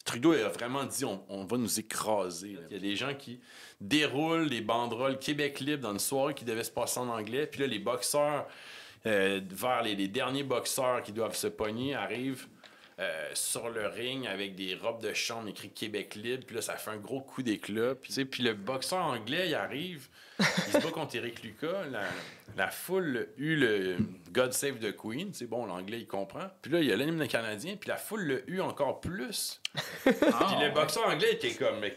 Trudeau a vraiment dit on va nous écraser. Il y a des gens qui déroulent des banderoles Québec libre dans une soirée qui devait se passer en anglais. Puis là, les boxeurs, vers les derniers boxeurs qui doivent se pogner, arrivent sur le ring avec des robes de chambre écrit Québec libre. Puis là, ça fait un gros coup d'éclat. Puis le boxeur anglais, il arrive, il se bat contre Eric Lucas. La foule eut le God Save the Queen. C'est bon, l'anglais, il comprend. Puis là, il y a l'hymne canadien. Puis la foule le eut encore plus. Puis le boxeur anglais était comme... Mais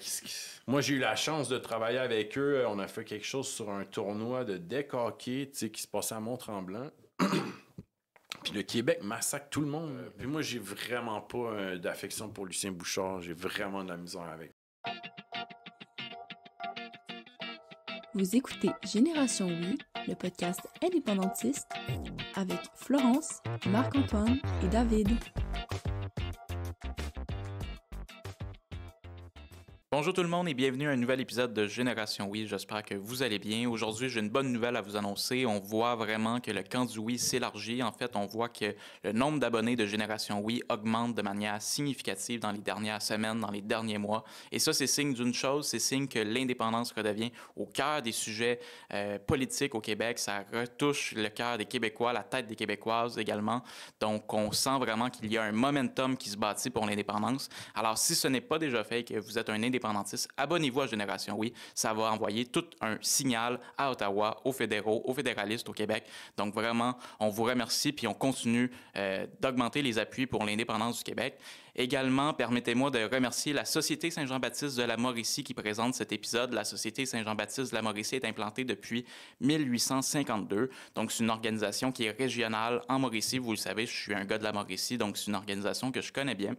moi, j'ai eu la chance de travailler avec eux. On a fait quelque chose sur un tournoi de deck hockey, qui se passait à Mont-Tremblant. Puis le Québec massacre tout le monde. Puis moi, j'ai vraiment pas d'affection pour Lucien Bouchard. J'ai vraiment de la misère avec. Vous écoutez Génération Oui, le podcast indépendantiste avec Florence, Marc-Antoine et David. Bonjour tout le monde et bienvenue à un nouvel épisode de Génération Oui. J'espère que vous allez bien. Aujourd'hui, j'ai une bonne nouvelle à vous annoncer. On voit vraiment que le camp du Oui s'élargit. En fait, on voit que le nombre d'abonnés de Génération Oui augmente de manière significative dans les dernières semaines, dans les derniers mois. Et ça, c'est signe d'une chose, c'est signe que l'indépendance redevient au cœur des sujets politiques au Québec. Ça retouche le cœur des Québécois, la tête des Québécoises également. Donc, on sent vraiment qu'il y a un momentum qui se bâtit pour l'indépendance. Alors, si ce n'est pas déjà fait et que vous êtes un indépendantiste, abonnez-vous à Génération Oui. Ça va envoyer tout un signal à Ottawa, aux fédéraux, aux fédéralistes au Québec. Donc vraiment, on vous remercie puis on continue d'augmenter les appuis pour l'indépendance du Québec. Également, permettez-moi de remercier la Société Saint-Jean-Baptiste de la Mauricie qui présente cet épisode. La Société Saint-Jean-Baptiste de la Mauricie est implantée depuis 1852. Donc, c'est une organisation qui est régionale en Mauricie. Vous le savez, je suis un gars de la Mauricie, donc c'est une organisation que je connais bien.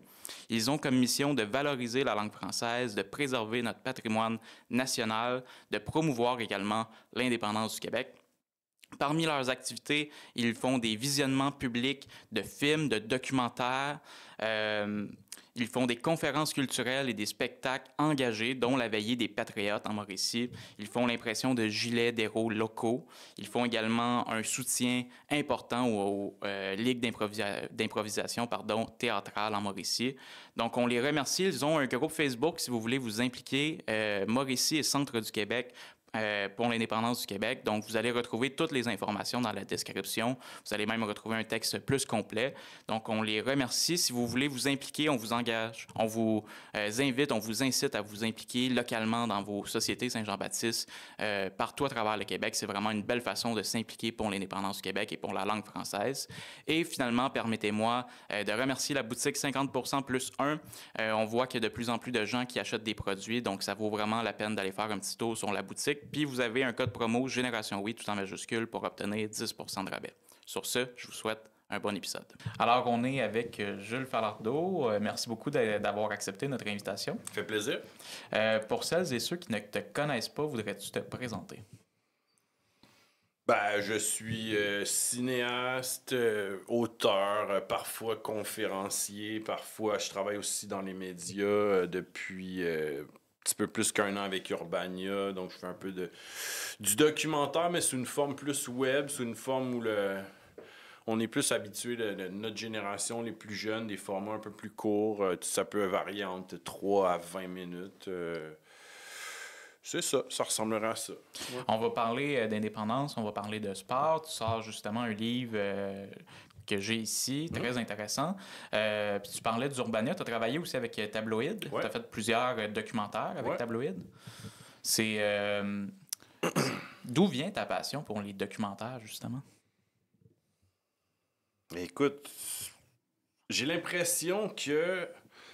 Ils ont comme mission de valoriser la langue française, de préserver notre patrimoine national, de promouvoir également l'indépendance du Québec. Parmi leurs activités, ils font des visionnements publics de films, de documentaires. Ils font des conférences culturelles et des spectacles engagés, dont la Veillée des Patriotes en Mauricie. Ils font l'impression de gilets d'héros locaux. Ils font également un soutien important aux ligues d'improvisation théâtrale en Mauricie. Donc, on les remercie. Ils ont un groupe Facebook, si vous voulez vous impliquer, Mauricie et Centre du Québec, pour l'indépendance du Québec. Donc, vous allez retrouver toutes les informations dans la description. Vous allez même retrouver un texte plus complet. Donc, on les remercie. Si vous voulez vous impliquer, on vous engage. On vous invite, on vous incite à vous impliquer localement dans vos sociétés Saint-Jean-Baptiste, partout à travers le Québec. C'est vraiment une belle façon de s'impliquer pour l'indépendance du Québec et pour la langue française. Et finalement, permettez-moi de remercier la boutique 50% plus 1. On voit qu'il y a de plus en plus de gens qui achètent des produits. Donc, ça vaut vraiment la peine d'aller faire un petit tour sur la boutique. Puis vous avez un code promo Génération Oui tout en majuscule pour obtenir 10% de rabais. Sur ce, je vous souhaite un bon épisode. Alors, on est avec Jules Falardeau. Merci beaucoup d'avoir accepté notre invitation. Ça fait plaisir. Pour celles et ceux qui ne te connaissent pas, voudrais-tu te présenter? Je suis cinéaste, auteur, parfois conférencier, parfois je travaille aussi dans les médias depuis petit peu plus qu'un an avec Urbania, donc je fais un peu du documentaire, mais sous une forme plus web, sous une forme où on est plus habitué, notre génération, les plus jeunes, des formats un peu plus courts, ça peut varier entre 3 à 20 minutes. C'est ça ressemblerait à ça. Ouais. On va parler d'indépendance, on va parler de sport. Tu sors justement un livre que j'ai ici, très intéressant. Puis tu parlais d'Urbania, tu as travaillé aussi avec Tabloïd. Ouais. Tu as fait plusieurs documentaires avec Tabloïd. C'est d'où vient ta passion pour les documentaires, justement? Écoute, j'ai l'impression que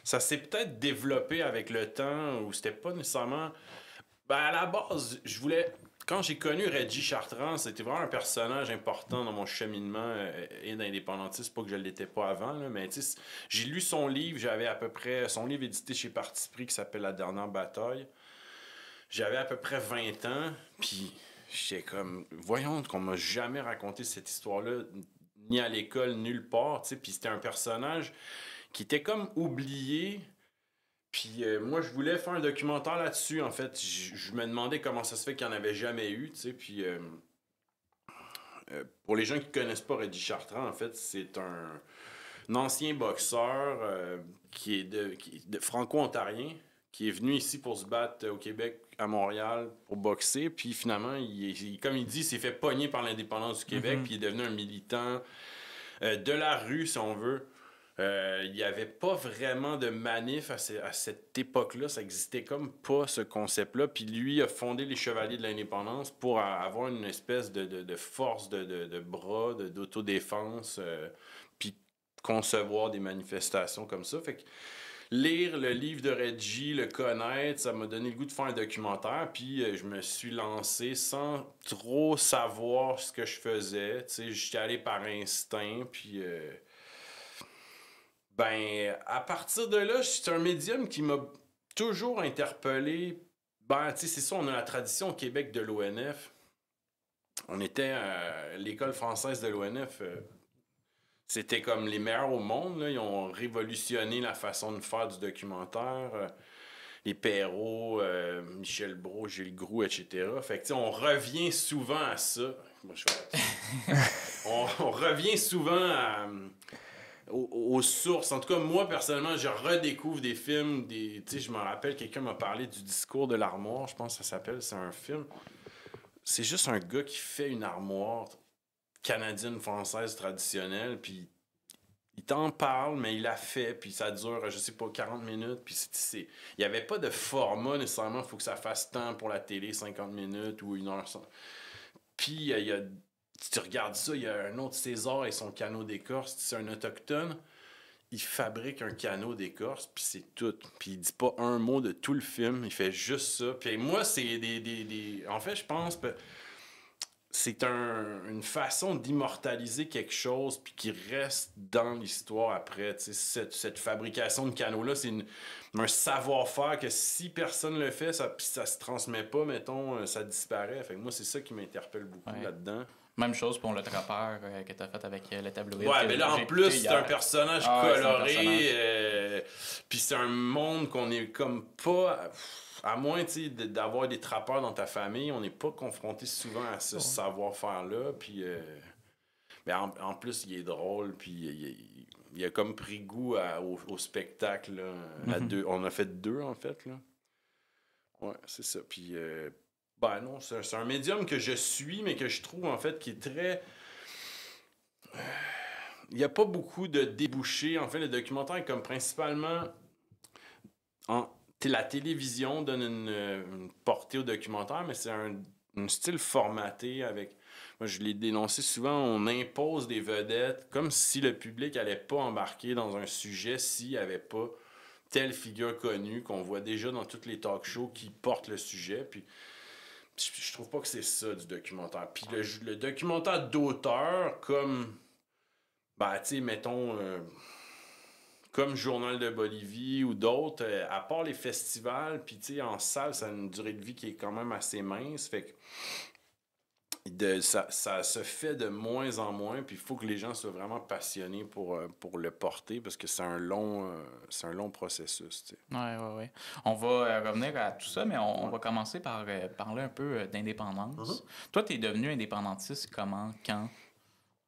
ça s'est peut-être développé avec le temps, où c'était pas nécessairement... à la base, quand j'ai connu Reggie Chartrand, c'était vraiment un personnage important dans mon cheminement et d'indépendantiste. Pas que je ne l'étais pas avant, là, mais j'ai lu son livre. J'avais à peu près... Son livre édité chez Parti pris qui s'appelle La dernière bataille. J'avais à peu près 20 ans, puis j'étais comme... Voyons qu'on m'a jamais raconté cette histoire-là, ni à l'école, nulle part. Puis c'était un personnage qui était comme oublié... Puis moi, je voulais faire un documentaire là-dessus, en fait. Je me demandais comment ça se fait qu'il n'y en avait jamais eu, tu sais. Puis pour les gens qui ne connaissent pas Reggie Chartrand, en fait, c'est un ancien boxeur qui est de franco-ontarien, qui est venu ici pour se battre au Québec, à Montréal, pour boxer. Puis finalement, comme il dit, il s'est fait pogner par l'indépendance du Québec, puis il est devenu un militant de la rue, si on veut. Il n'y avait pas vraiment de manif à cette époque-là. Ça n'existait comme pas, ce concept-là. Puis lui a fondé les Chevaliers de l'Indépendance pour avoir une espèce de force de bras, d'autodéfense, puis concevoir des manifestations comme ça. Fait que lire le livre de Reggie, le connaître, ça m'a donné le goût de faire un documentaire. Puis je me suis lancé sans trop savoir ce que je faisais. Tu sais, j'étais allé par instinct, puis... à partir de là, c'est un médium qui m'a toujours interpellé. Tu sais, c'est ça, on a la tradition au Québec de l'ONF. On était à l'école française de l'ONF. C'était comme les meilleurs au monde, là. Ils ont révolutionné la façon de faire du documentaire. Les Perrault, Michel Brault, Gilles Groux, etc. Fait que, tu sais, on revient souvent à ça. Moi, on revient souvent aux sources. En tout cas, moi, personnellement, je redécouvre des films. Tu sais, je me rappelle, quelqu'un m'a parlé du Discours de l'armoire, je pense que ça s'appelle. C'est un film. C'est juste un gars qui fait une armoire canadienne, française, traditionnelle, puis il t'en parle, mais il la fait, puis ça dure, je sais pas, 40 minutes, puis il n'y avait pas de format, nécessairement, il faut que ça fasse temps pour la télé, 50 minutes ou 1 heure. Puis, tu regardes ça, il y a un autre César et son canot d'écorce, c'est un autochtone, il fabrique un canot d'écorce, puis c'est tout. Puis il dit pas un mot de tout le film, il fait juste ça. Puis moi, c'est En fait, je pense que c'est une façon d'immortaliser quelque chose puis qui reste dans l'histoire après. Cette fabrication de canaux-là, c'est un savoir-faire que si personne le fait, ça se transmet pas, mettons, ça disparaît. Fait que moi, c'est ça qui m'interpelle beaucoup là-dedans. Même chose pour le trappeur que tu as fait avec le tabloïd. Ouais, mais là, en plus, c'est un personnage coloré. Puis c'est un monde qu'on est comme pas... À moins d'avoir des trappeurs dans ta famille, on n'est pas confronté souvent à ce savoir-faire-là. Puis, mais en plus, il est drôle. Puis il a comme pris goût au spectacle. Là, on a fait 2, en fait. Là. Ouais, c'est ça. Puis, non, c'est un médium que je suis, mais que je trouve, en fait, qui est très... Il n'y a pas beaucoup de débouchés. En fait, le documentaire est comme principalement... La télévision donne une portée au documentaire, mais c'est un style formaté avec... Moi, je l'ai dénoncé souvent, on impose des vedettes comme si le public n'allait pas embarquer dans un sujet s'il n'y avait pas telle figure connue qu'on voit déjà dans tous les talk shows qui portent le sujet. Puis je trouve pas que c'est ça du documentaire. Puis le documentaire d'auteur, comme... tu sais, mettons... comme Journal de Bolivie ou d'autres, à part les festivals, puis tu sais, en salle, ça a une durée de vie qui est quand même assez mince, fait que ça se fait de moins en moins, puis il faut que les gens soient vraiment passionnés pour le porter, parce que c'est un long processus, tu sais. Ouais. On va revenir à tout ça, mais on va commencer par parler un peu d'indépendance. Toi, t'es devenu indépendantiste comment, quand?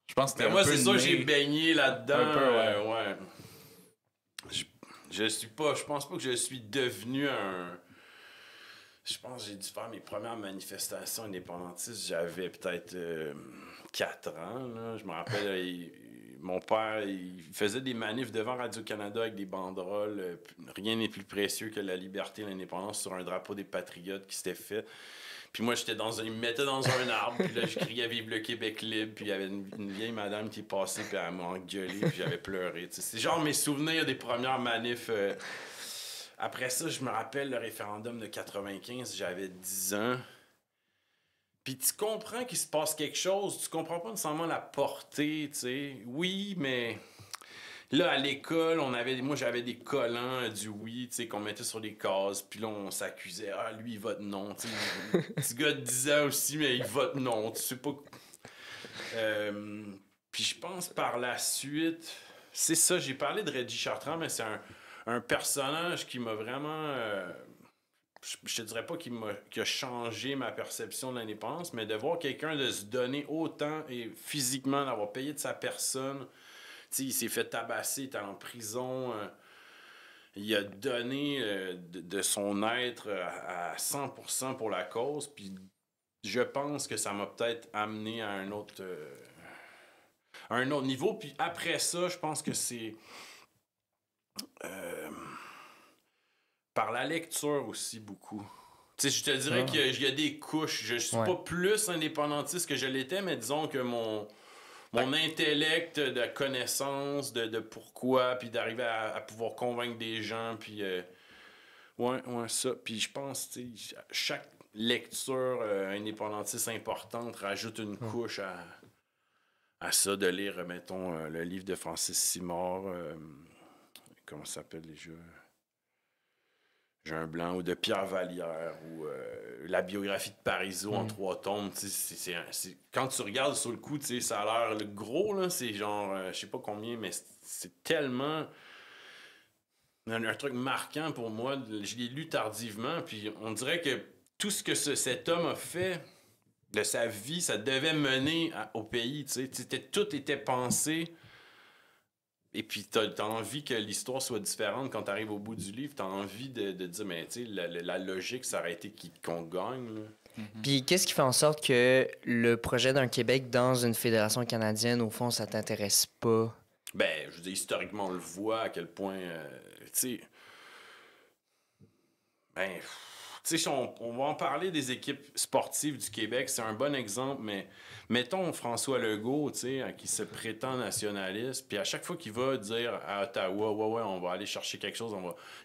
Je pense que moi, c'est ça, j'ai baigné là-dedans. Un peu, ouais. Je pense pas que je suis devenu je pense que j'ai dû faire mes premières manifestations indépendantistes. J'avais peut-être 4 ans. Là. Je me rappelle, mon père, il faisait des manifs devant Radio-Canada avec des banderoles. Rien n'est plus précieux que la liberté et l'indépendance sur un drapeau des patriotes qui s'était fait. Puis moi, il me mettait dans un arbre, puis là, je criais « Vive le Québec libre », puis il y avait une vieille madame qui est passée, puis elle m'a engueulé, puis j'avais pleuré. T'sais. C'est genre mes souvenirs des premières manifs. Après ça, je me rappelle le référendum de 95, j'avais 10 ans. Puis tu comprends qu'il se passe quelque chose, tu comprends pas nécessairement la portée, tu sais. Oui, mais... Là, à l'école, moi, j'avais des collants du oui, tu sais, qu'on mettait sur les cases. Puis là, on s'accusait. Ah, lui, il vote non. Tu sais, petit gars de 10 ans aussi, mais il vote non. Tu sais pas... Puis je pense par la suite... C'est ça, j'ai parlé de Reggie Chartrand, mais c'est un personnage qui m'a vraiment... je te dirais pas qui a changé ma perception de l'indépendance, mais de voir quelqu'un de se donner autant et physiquement, d'avoir payé de sa personne... Tu il s'est fait tabasser, il était en prison. Il a donné de son être à 100% pour la cause. Puis je pense que ça m'a peut-être amené à un autre niveau. Puis après ça, je pense que c'est par la lecture aussi beaucoup. Tu sais, je te dirais qu'il y a des couches. Je suis pas plus indépendantiste que je l'étais, mais disons que mon intellect de connaissance, de pourquoi, puis d'arriver à pouvoir convaincre des gens, puis ça. Puis je pense, tu sais, chaque lecture indépendantiste importante rajoute une couche à ça, de lire, mettons, le livre de Francis Simard, comment ça s'appelle déjà? J'ai un blanc, ou de Pierre Vallière, ou la biographie de Parizeau en 3 tomes. Quand tu regardes sur le coup, ça a l'air gros, là, c'est genre, je sais pas combien, mais c'est tellement un truc marquant pour moi. Je l'ai lu tardivement, puis on dirait que tout ce que cet homme a fait de sa vie, ça devait mener au pays. Tout était pensé. Et puis, t'as envie que l'histoire soit différente quand t'arrives au bout du livre. T'as envie de dire, mais tu sais, la logique, ça aurait été qu'on gagne. Là. Mm-hmm. Puis, qu'est-ce qui fait en sorte que le projet d'un Québec dans une fédération canadienne, au fond, ça t'intéresse pas? Ben, je veux dire, historiquement, on le voit à quel point, tu sais... Ben, tu sais, on va en parler des équipes sportives du Québec, c'est un bon exemple, mais mettons François Legault, tu sais, qui se prétend nationaliste, puis à chaque fois qu'il va dire à Ottawa, ouais, on va aller chercher quelque chose,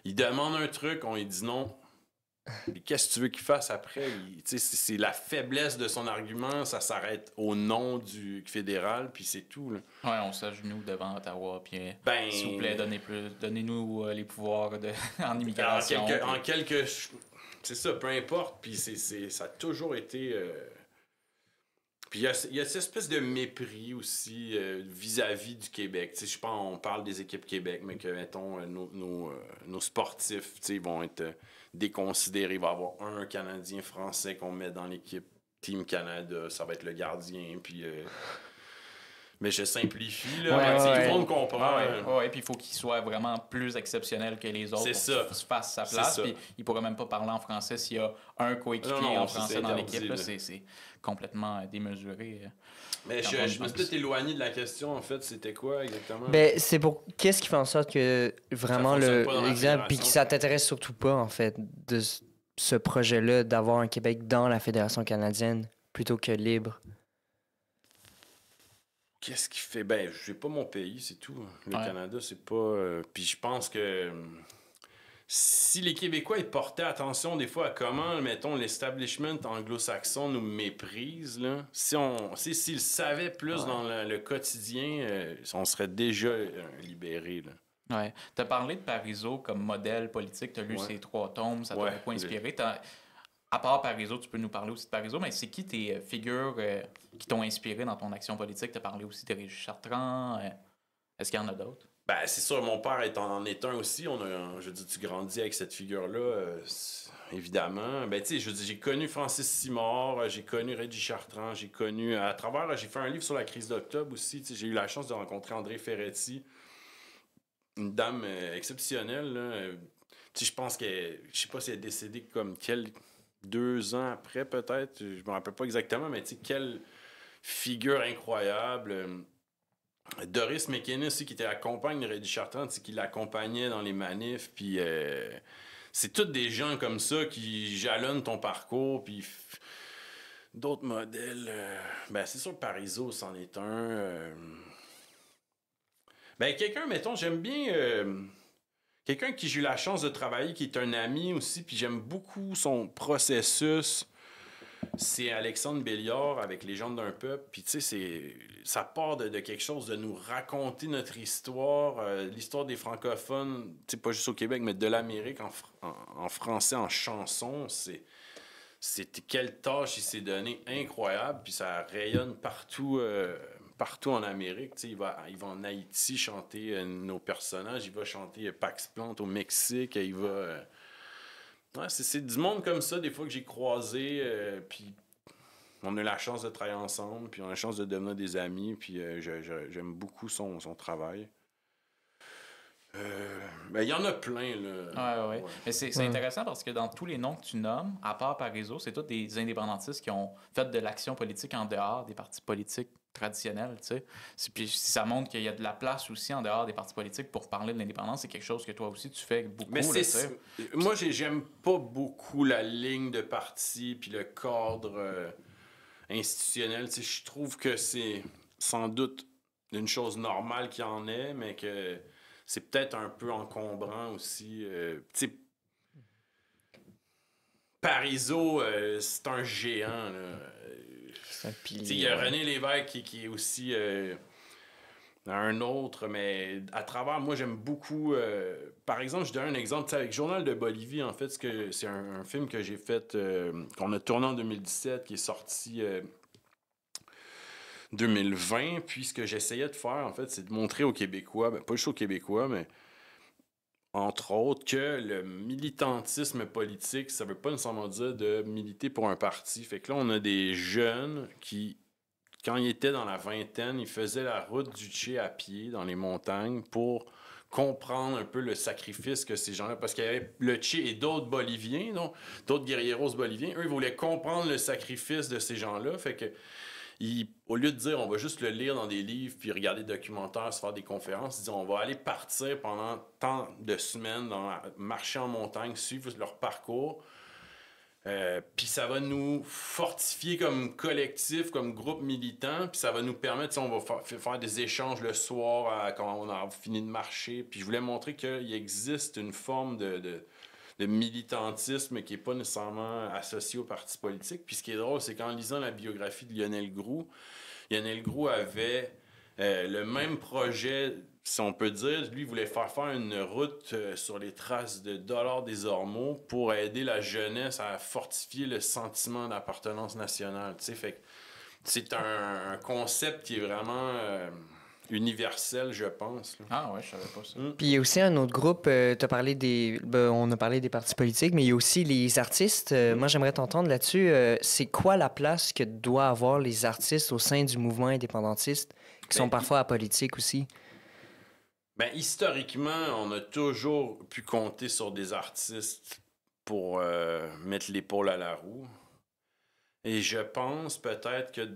il demande un truc, on lui dit non. Puis qu'est-ce que tu veux qu'il fasse après? Tu sais, c'est la faiblesse de son argument, ça s'arrête au nom du fédéral, puis c'est tout, là. Ouais, on s'agenouille devant Ottawa, puis s'il vous plaît, donnez-nous les pouvoirs en immigration. C'est ça, peu importe. Puis ça a toujours été... Puis il y a cette espèce de mépris aussi vis-à-vis du Québec. Je pense on parle des équipes Québec, mais que, mettons, nos sportifs vont être déconsidérés. Il va y avoir un Canadien français qu'on met dans l'équipe Team Canada. Ça va être le gardien. Puis... Mais je simplifie, là. Tout le monde comprend. Oui, puis il faut qu'il soit vraiment plus exceptionnel que les autres pour qu'il fasse sa place. Puis il pourrait même pas parler en français s'il y a un coéquipier en français dans l'équipe. Là, c'est complètement démesuré. Mais je me suis peut-être éloigné de la question, en fait. C'était quoi exactement? Ben, c'est pour... Qu'est-ce qui fait en sorte que vraiment l'exemple, puis que ça t'intéresse surtout pas, en fait, de ce projet-là, d'avoir un Québec dans la Fédération canadienne plutôt que libre? Qu'est-ce qui fait? Ben, j'ai pas mon pays, c'est tout. Le Canada, c'est pas... Puis je pense que si les Québécois ils portaient attention des fois à comment, mettons, l'establishment anglo-saxon nous méprise, là, s'ils savaient plus dans le quotidien, on serait déjà libérés, là. Ouais. Tu as parlé de Parizeau comme modèle politique. Tu as lu ses 3 tomes, ça t'a beaucoup inspiré. À part Parizeau, tu peux nous parler aussi de Parizeau, mais c'est qui tes figures qui t'ont inspiré dans ton action politique? Tu as parlé aussi de Régis Chartrand. Est-ce qu'il y en a d'autres? Ben, c'est sûr, mon père en est un aussi. Je veux dire, tu grandis avec cette figure-là, évidemment. Ben, tu sais, je veux dire, j'ai connu Francis Simard, j'ai connu Régis Chartrand, j'ai fait un livre sur la crise d'octobre aussi. J'ai eu la chance de rencontrer André Ferretti, une dame exceptionnelle, là. Je pense que, je sais pas si elle est décédée comme 2 ans après, peut-être. Je me rappelle pas exactement, mais tu sais, quelle figure incroyable. Doris McKinnon aussi, qui était la compagne de Régis Chartrand, qui l'accompagnait dans les manifs. Puis c'est tous des gens comme ça qui jalonnent ton parcours. Puis d'autres modèles. Ben, c'est sûr que Parizeau, c'en est un. Ben, quelqu'un, mettons, j'aime bien. Quelqu'un qui j'ai eu la chance de travailler, qui est un ami aussi, puis j'aime beaucoup son processus, c'est Alexandre Béliard avec Légende d'un peuple. Puis tu sais, ça part de quelque chose, de nous raconter notre histoire, l'histoire des francophones, tu sais, pas juste au Québec, mais de l'Amérique en français, en chanson. C'était quelle tâche il s'est donné incroyable, puis ça rayonne partout en Amérique. Il va en Haïti chanter nos personnages, il va chanter Pax Plante au Mexique, il va... c'est du monde comme ça, des fois, que j'ai croisé, puis on a la chance de travailler ensemble, puis on a la chance de devenir des amis, puis j'aime beaucoup son travail. Il y en a plein, là. Ouais. Mais c'est intéressant parce que dans tous les noms que tu nommes, à part Parizeau, c'est tous des indépendantistes qui ont fait de l'action politique en dehors des partis politiques traditionnels, tu sais. Puis si ça montre qu'il y a de la place aussi en dehors des partis politiques pour parler de l'indépendance, c'est quelque chose que toi aussi tu fais beaucoup. Mais moi, j'aime pas beaucoup la ligne de parti puis le cadre institutionnel. Tu sais, je trouve que c'est sans doute une chose normale qu'il y en ait, mais que c'est peut-être un peu encombrant aussi. Tu sais, Parizeau, c'est un géant, là. C'est un pilier. Il y a René Lévesque qui est aussi un autre, mais à travers, moi, j'aime beaucoup... par exemple, je donne un exemple, avec Journal de Bolivie, en fait, c'est un film que j'ai fait, qu'on a tourné en 2017, qui est sorti 2020, puis ce que j'essayais de faire, en fait, c'est de montrer aux Québécois, pas juste aux Québécois, mais entre autres, que le militantisme politique, ça veut pas nécessairement dire de militer pour un parti. Fait que là, on a des jeunes qui, quand ils étaient dans la vingtaine, ils faisaient la route du Tché à pied dans les montagnes pour comprendre un peu le sacrifice que ces gens-là... Parce qu'il y avait le Tché et d'autres Boliviens, d'autres guerrieros boliviens. Eux, ils voulaient comprendre le sacrifice de ces gens-là. Fait que au lieu de dire on va juste le lire dans des livres puis regarder des documentaires, se faire des conférences, ils disent on va aller partir pendant tant de semaines, marcher en montagne, suivre leur parcours. Puis ça va nous fortifier comme collectif, comme groupe militant, puis ça va nous permettre, on va faire des échanges le soir quand on a fini de marcher. Puis je voulais montrer qu'il existe une forme de militantisme qui n'est pas nécessairement associé aux partis politiques. Puis ce qui est drôle, c'est qu'en lisant la biographie de Lionel Groulx avait le même projet, si on peut dire. Lui, il voulait faire une route sur les traces de Dollard des Ormeaux pour aider la jeunesse à fortifier le sentiment d'appartenance nationale. Tu sais, fait que c'est un concept qui est vraiment... universel, je pense. Là. Ah ouais, je savais pas ça. Puis il y a aussi un autre groupe, on a parlé des partis politiques, mais il y a aussi les artistes. Moi, j'aimerais t'entendre là-dessus. C'est quoi la place que doivent avoir les artistes au sein du mouvement indépendantiste, qui sont parfois apolitiques aussi? Historiquement, on a toujours pu compter sur des artistes pour mettre l'épaule à la roue. Et je pense peut-être que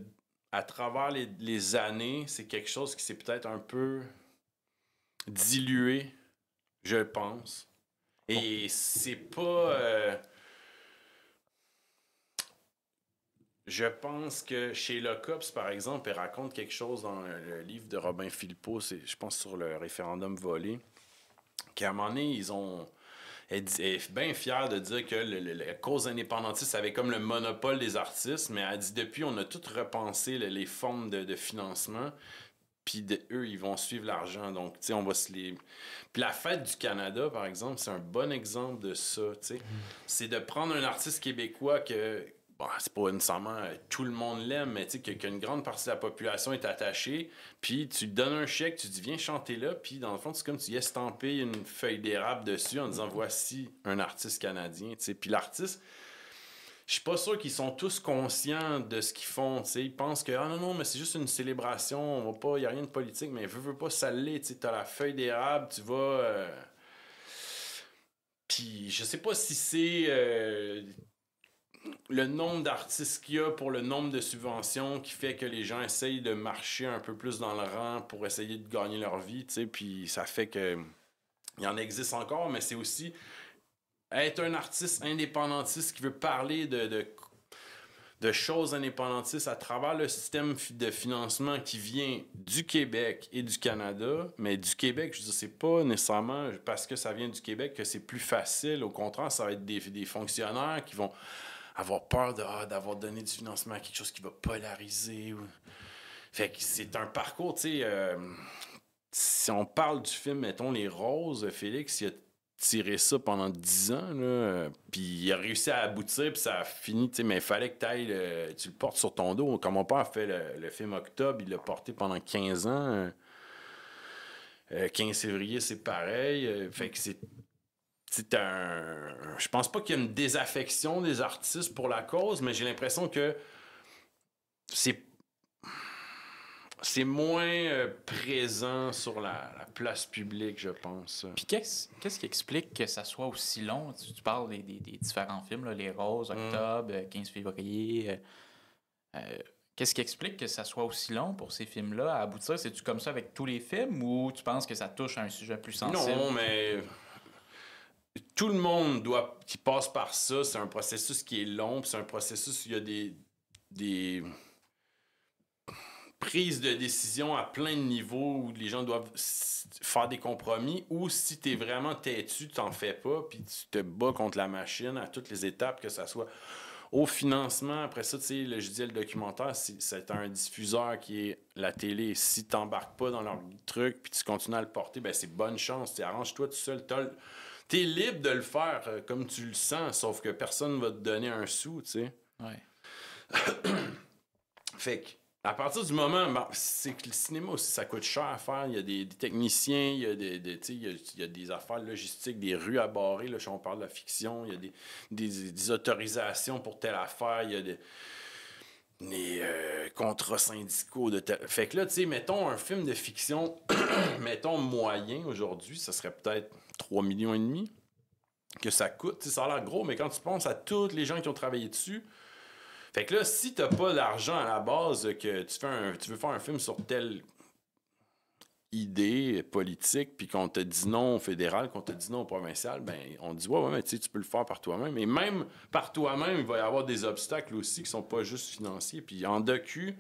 à travers les années, c'est quelque chose qui s'est peut-être un peu dilué, je pense. Et c'est pas... je pense que chez Lockups, par exemple, il raconte quelque chose dans le livre de Robin Philpot, je pense sur le référendum volé, qu'à un moment donné, elle est bien fière de dire que la cause indépendantiste avait comme le monopole des artistes, mais elle dit depuis, on a tout repensé les formes de financement, puis eux, ils vont suivre l'argent. Donc, tu sais, on va se les... Puis la Fête du Canada, par exemple, c'est un bon exemple de ça, tu sais. C'est de prendre un artiste québécois que... Bon, c'est pas nécessairement tout le monde l'aime, mais tu sais, qu'une grande partie de la population est attachée, puis tu lui donnes un chèque, tu dis viens chanter là, puis dans le fond, c'est comme tu y estampé une feuille d'érable dessus en disant voici un artiste canadien, tu sais. Puis l'artiste, je suis pas sûr qu'ils sont tous conscients de ce qu'ils font, tu sais. Ils pensent que non, mais c'est juste une célébration, on va pas, y a rien de politique, mais veux pas, ça l'est, tu sais. T'as la feuille d'érable, tu vas. Puis je sais pas si c'est. Le nombre d'artistes qu'il y a pour le nombre de subventions qui fait que les gens essayent de marcher un peu plus dans le rang pour essayer de gagner leur vie, tu sais, puis ça fait que il y en existe encore, mais c'est aussi être un artiste indépendantiste qui veut parler de choses indépendantistes à travers le système de financement qui vient du Québec et du Canada, mais du Québec, je veux dire, c'est pas nécessairement parce que ça vient du Québec que c'est plus facile, au contraire, ça va être des fonctionnaires qui vont avoir peur d'avoir donné du financement à quelque chose qui va polariser. Fait que c'est un parcours, tu sais... si on parle du film, mettons, Les Roses, Félix, il a tiré ça pendant 10 ans, là, puis il a réussi à aboutir, puis ça a fini, tu sais, mais il fallait que tu le portes sur ton dos. Comme mon père a fait le film Octobre, il l'a porté pendant 15 ans. 15 février, c'est pareil. Fait que c'est je pense pas qu'il y a une désaffection des artistes pour la cause, mais j'ai l'impression que c'est moins présent sur la place publique, je pense. Puis qu'est-ce qui explique que ça soit aussi long? Tu parles des différents films, là, Les Roses, Octobre, 15 février. Qu'est-ce qui explique que ça soit aussi long pour ces films-là à aboutir? C'est-tu comme ça avec tous les films ou tu penses que ça touche à un sujet plus sensible? Non, mais tout le monde qui passe par ça. C'est un processus qui est long, puis c'est un processus où il y a des prise de décision à plein de niveaux où les gens doivent faire des compromis, ou si t'es vraiment têtu, t'en fais pas, puis tu te bats contre la machine à toutes les étapes, que ça soit au financement. Après ça, tu sais, je disais, le documentaire, c'est un diffuseur qui est la télé. Si t'embarques pas dans leur truc, puis tu continues à le porter, ben c'est bonne chance. Arrange-toi tout seul. T'es libre de le faire comme tu le sens, sauf que personne va te donner un sou, tu sais. Ouais. Fait que à partir du moment, c'est que le cinéma aussi, ça coûte cher à faire. Il y a des techniciens, il y a il y a des affaires logistiques, des rues à barrer, là, si on parle de la fiction. Il y a des autorisations pour telle affaire. Il y a des contrats syndicaux de tel... Fait que là, tu sais, mettons un film de fiction, mettons moyen aujourd'hui, ça serait peut-être 3,5 millions que ça coûte. T'sais, ça a l'air gros, mais quand tu penses à tous les gens qui ont travaillé dessus... Fait que là, si t'as pas d'argent à la base, que tu veux faire un film sur telle idée politique, puis qu'on te dit non au fédéral, qu'on te dit non au provincial, ben on dit ouais, mais tu peux le faire par toi-même. Et même par toi-même, il va y avoir des obstacles aussi qui sont pas juste financiers. Puis en docu,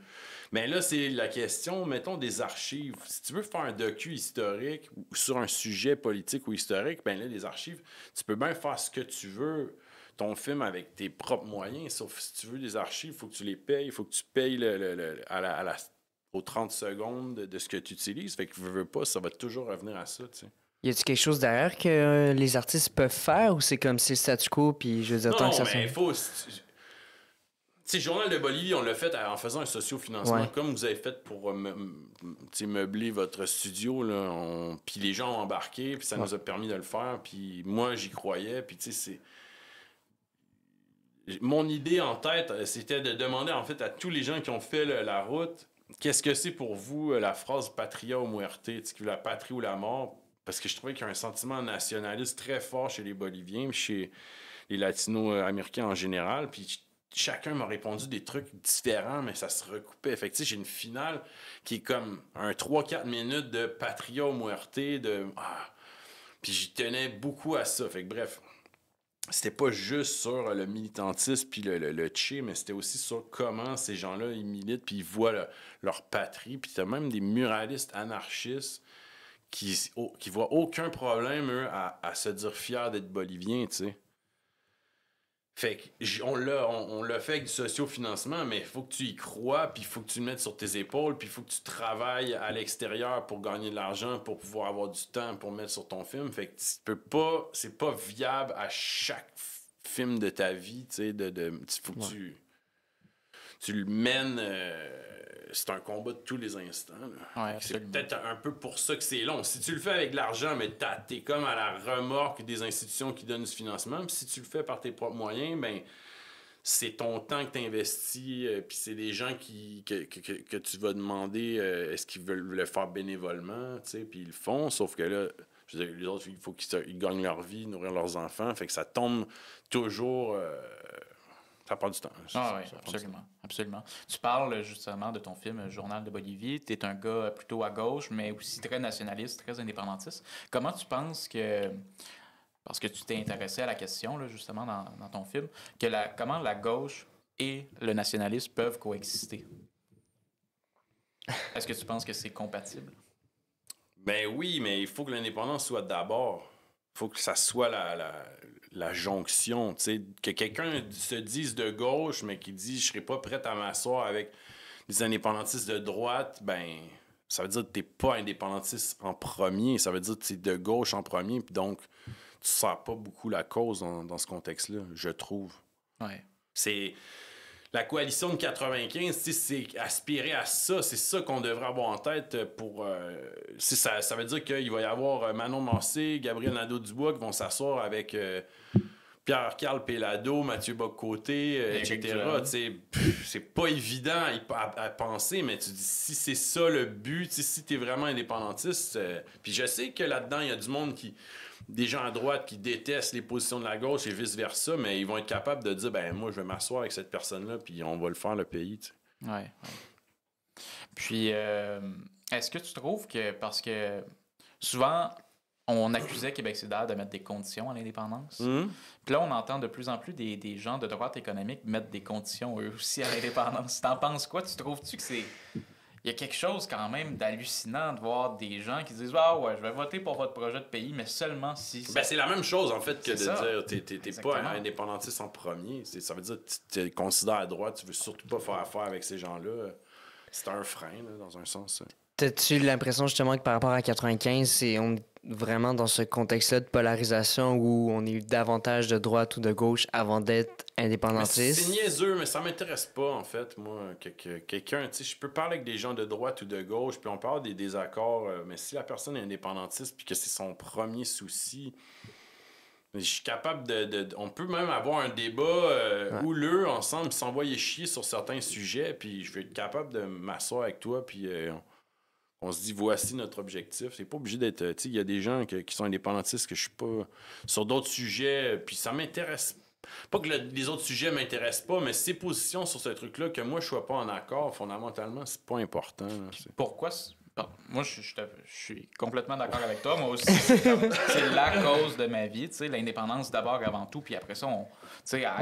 ben là, c'est la question, mettons des archives. Si tu veux faire un docu historique ou sur un sujet politique ou historique, ben là, les archives, tu peux bien faire ce que tu veux. Ton film avec tes propres moyens, sauf si tu veux des archives, il faut que tu les payes, il faut que tu payes aux 30 secondes de ce que tu utilises. Fait que veux pas, ça va toujours revenir à ça, tu sais. Y a-t-il quelque chose derrière que les artistes peuvent faire ou c'est comme c'est le statu quo puis je veux dire tant que ça mais il faut... Tu sais, Journal de Bolivie, on l'a fait en faisant un sociofinancement, comme vous avez fait pour meubler votre studio, là. Puis les gens ont embarqué, puis ça nous a permis de le faire, puis moi, j'y croyais, puis tu sais, c'est... Mon idée en tête, c'était de demander en fait à tous les gens qui ont fait la route, qu'est-ce que c'est pour vous la phrase patria o muerte, la patrie ou la mort, parce que je trouvais qu'il y a un sentiment nationaliste très fort chez les Boliviens, chez les Latino-Américains en général, puis chacun m'a répondu des trucs différents, mais ça se recoupait. Fait que j'ai une finale qui est comme un 3-4 minutes de patria o muerte, puis j'y tenais beaucoup à ça. Fait que bref, c'était pas juste sur le militantisme puis le tché, mais c'était aussi sur comment ces gens-là, ils militent puis ils voient leur patrie. Puis t'as même des muralistes anarchistes qui voient aucun problème, eux, à se dire fiers d'être boliviens, tu sais. Fait que on l'a fait avec du sociofinancement, mais il faut que tu y crois, puis il faut que tu le mettes sur tes épaules, puis il faut que tu travailles à l'extérieur pour gagner de l'argent, pour pouvoir avoir du temps pour mettre sur ton film. Fait que c'est pas viable à chaque film de ta vie, tu sais, faut que tu le mènes. C'est un combat de tous les instants. Ouais, c'est peut-être un peu pour ça que c'est long. Si tu le fais avec de l'argent, mais t'es comme à la remorque des institutions qui donnent du financement. Puis si tu le fais par tes propres moyens, ben c'est ton temps que tu investis. Puis c'est des gens que tu vas demander est-ce qu'ils veulent le faire bénévolement, tu sais, puis ils le font. Sauf que là, je veux dire, les autres, il faut qu'ils gagnent leur vie, nourrir leurs enfants. Fait que ça tombe toujours... ça prend du temps. Absolument. Tu parles justement de ton film Journal de Bolivie. Tu es un gars plutôt à gauche, mais aussi très nationaliste, très indépendantiste. Comment tu penses que, parce que tu t'es intéressé à la question là, justement dans ton film, comment la gauche et le nationalisme peuvent coexister? Est-ce que tu penses que c'est compatible? Ben oui, mais il faut que l'indépendance soit d'abord. Il faut que ça soit la jonction, tu sais, que quelqu'un se dise de gauche, mais qui dit « je serai pas prêt à m'asseoir avec des indépendantistes de droite », ben ça veut dire que t'es pas indépendantiste en premier, ça veut dire que t'es de gauche en premier, puis donc tu sers pas beaucoup la cause dans ce contexte-là, je trouve. Ouais. C'est... La coalition de 95, c'est aspirer à ça. C'est ça qu'on devrait avoir en tête pour... ça veut dire qu'il va y avoir Manon Massé, Gabriel Nadeau-Dubois qui vont s'asseoir avec Pierre-Carl Péladeau, Mathieu Bock-Côté, etc. C'est pas évident à penser, mais tu dis, si c'est ça le but, si t'es vraiment indépendantiste, puis je sais que là-dedans, il y a du monde des gens à droite qui détestent les positions de la gauche et vice-versa, mais ils vont être capables de dire, ben moi, je vais m'asseoir avec cette personne-là, puis on va le faire, le pays, tu sais. Ouais. Puis, est-ce que tu trouves que, parce que souvent, on accusait Québec solidaire de mettre des conditions à l'indépendance. Puis là, on entend de plus en plus des gens de droite économique mettre des conditions, eux aussi, à l'indépendance. T'en penses quoi? Tu trouves-tu que c'est... Il y a quelque chose quand même d'hallucinant de voir des gens qui disent « Ah ouais, je vais voter pour votre projet de pays, mais seulement si... » Ben, c'est la même chose, en fait, que de dire t'es pas un indépendantiste en premier. Ça veut dire que tu te considères à droite, tu veux surtout pas faire affaire avec ces gens-là. C'est un frein, là, dans un sens. T'as-tu l'impression justement que par rapport à 95, on est vraiment dans ce contexte-là de polarisation où on est davantage de droite ou de gauche avant d'être indépendantiste? C'est niaiseux, mais ça m'intéresse pas, en fait, moi. Quelqu'un, tu sais, je peux parler avec des gens de droite ou de gauche, puis on parle des désaccords, mais si la personne est indépendantiste puis que c'est son premier souci, je suis capable on peut même avoir un débat houleux ensemble, puis s'envoyer chier sur certains sujets, puis je vais être capable de m'asseoir avec toi, puis... on se dit, voici notre objectif. C'est pas obligé d'être... Tu sais, il y a des gens qui sont indépendantistes que je suis pas... Sur d'autres sujets, puis ça m'intéresse... Pas que les autres sujets m'intéressent pas, mais ces positions sur ce truc-là, que moi, je sois pas en accord, fondamentalement, c'est pas important. Là, pourquoi... Moi, je suis complètement d'accord avec toi. Moi aussi, c'est la cause de ma vie. Tu sais, l'indépendance d'abord, avant tout, puis après ça, on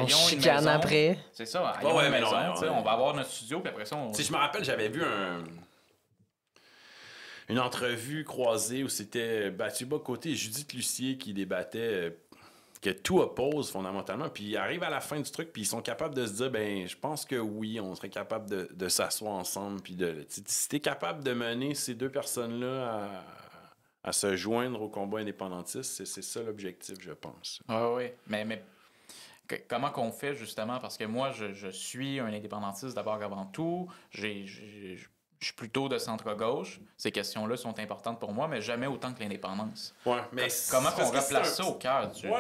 chicane après. C'est ça, ayons une maison. On va avoir notre studio, puis après ça, Tu sais, je me rappelle, j'avais vu une entrevue croisée où c'était Mathieu Bock-Côté et Judith Lucier qui débattaient que tout oppose fondamentalement, puis ils arrivent à la fin du truc, puis ils sont capables de se dire, ben je pense que oui, on serait capable de s'asseoir ensemble, puis si t'es capable de mener ces deux personnes-là à se joindre au combat indépendantiste, c'est ça l'objectif, je pense. Oui, mais comment qu'on fait justement, parce que moi, je suis un indépendantiste d'abord avant tout, je suis plutôt de centre-gauche. Ces questions-là sont importantes pour moi, mais jamais autant que l'indépendance. Ouais, mais comment qu'on replace ça au cœur du débat?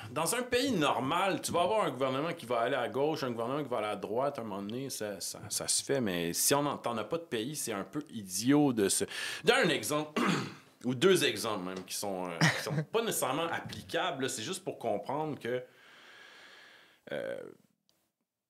Dans un pays normal, tu vas avoir un gouvernement qui va aller à gauche, un gouvernement qui va aller à droite, à un moment donné, ça se fait, mais si on n'en a pas de pays, c'est un peu idiot de se... D'un exemple, ou deux exemples même, qui sont pas nécessairement applicables, là, c'est juste pour comprendre que...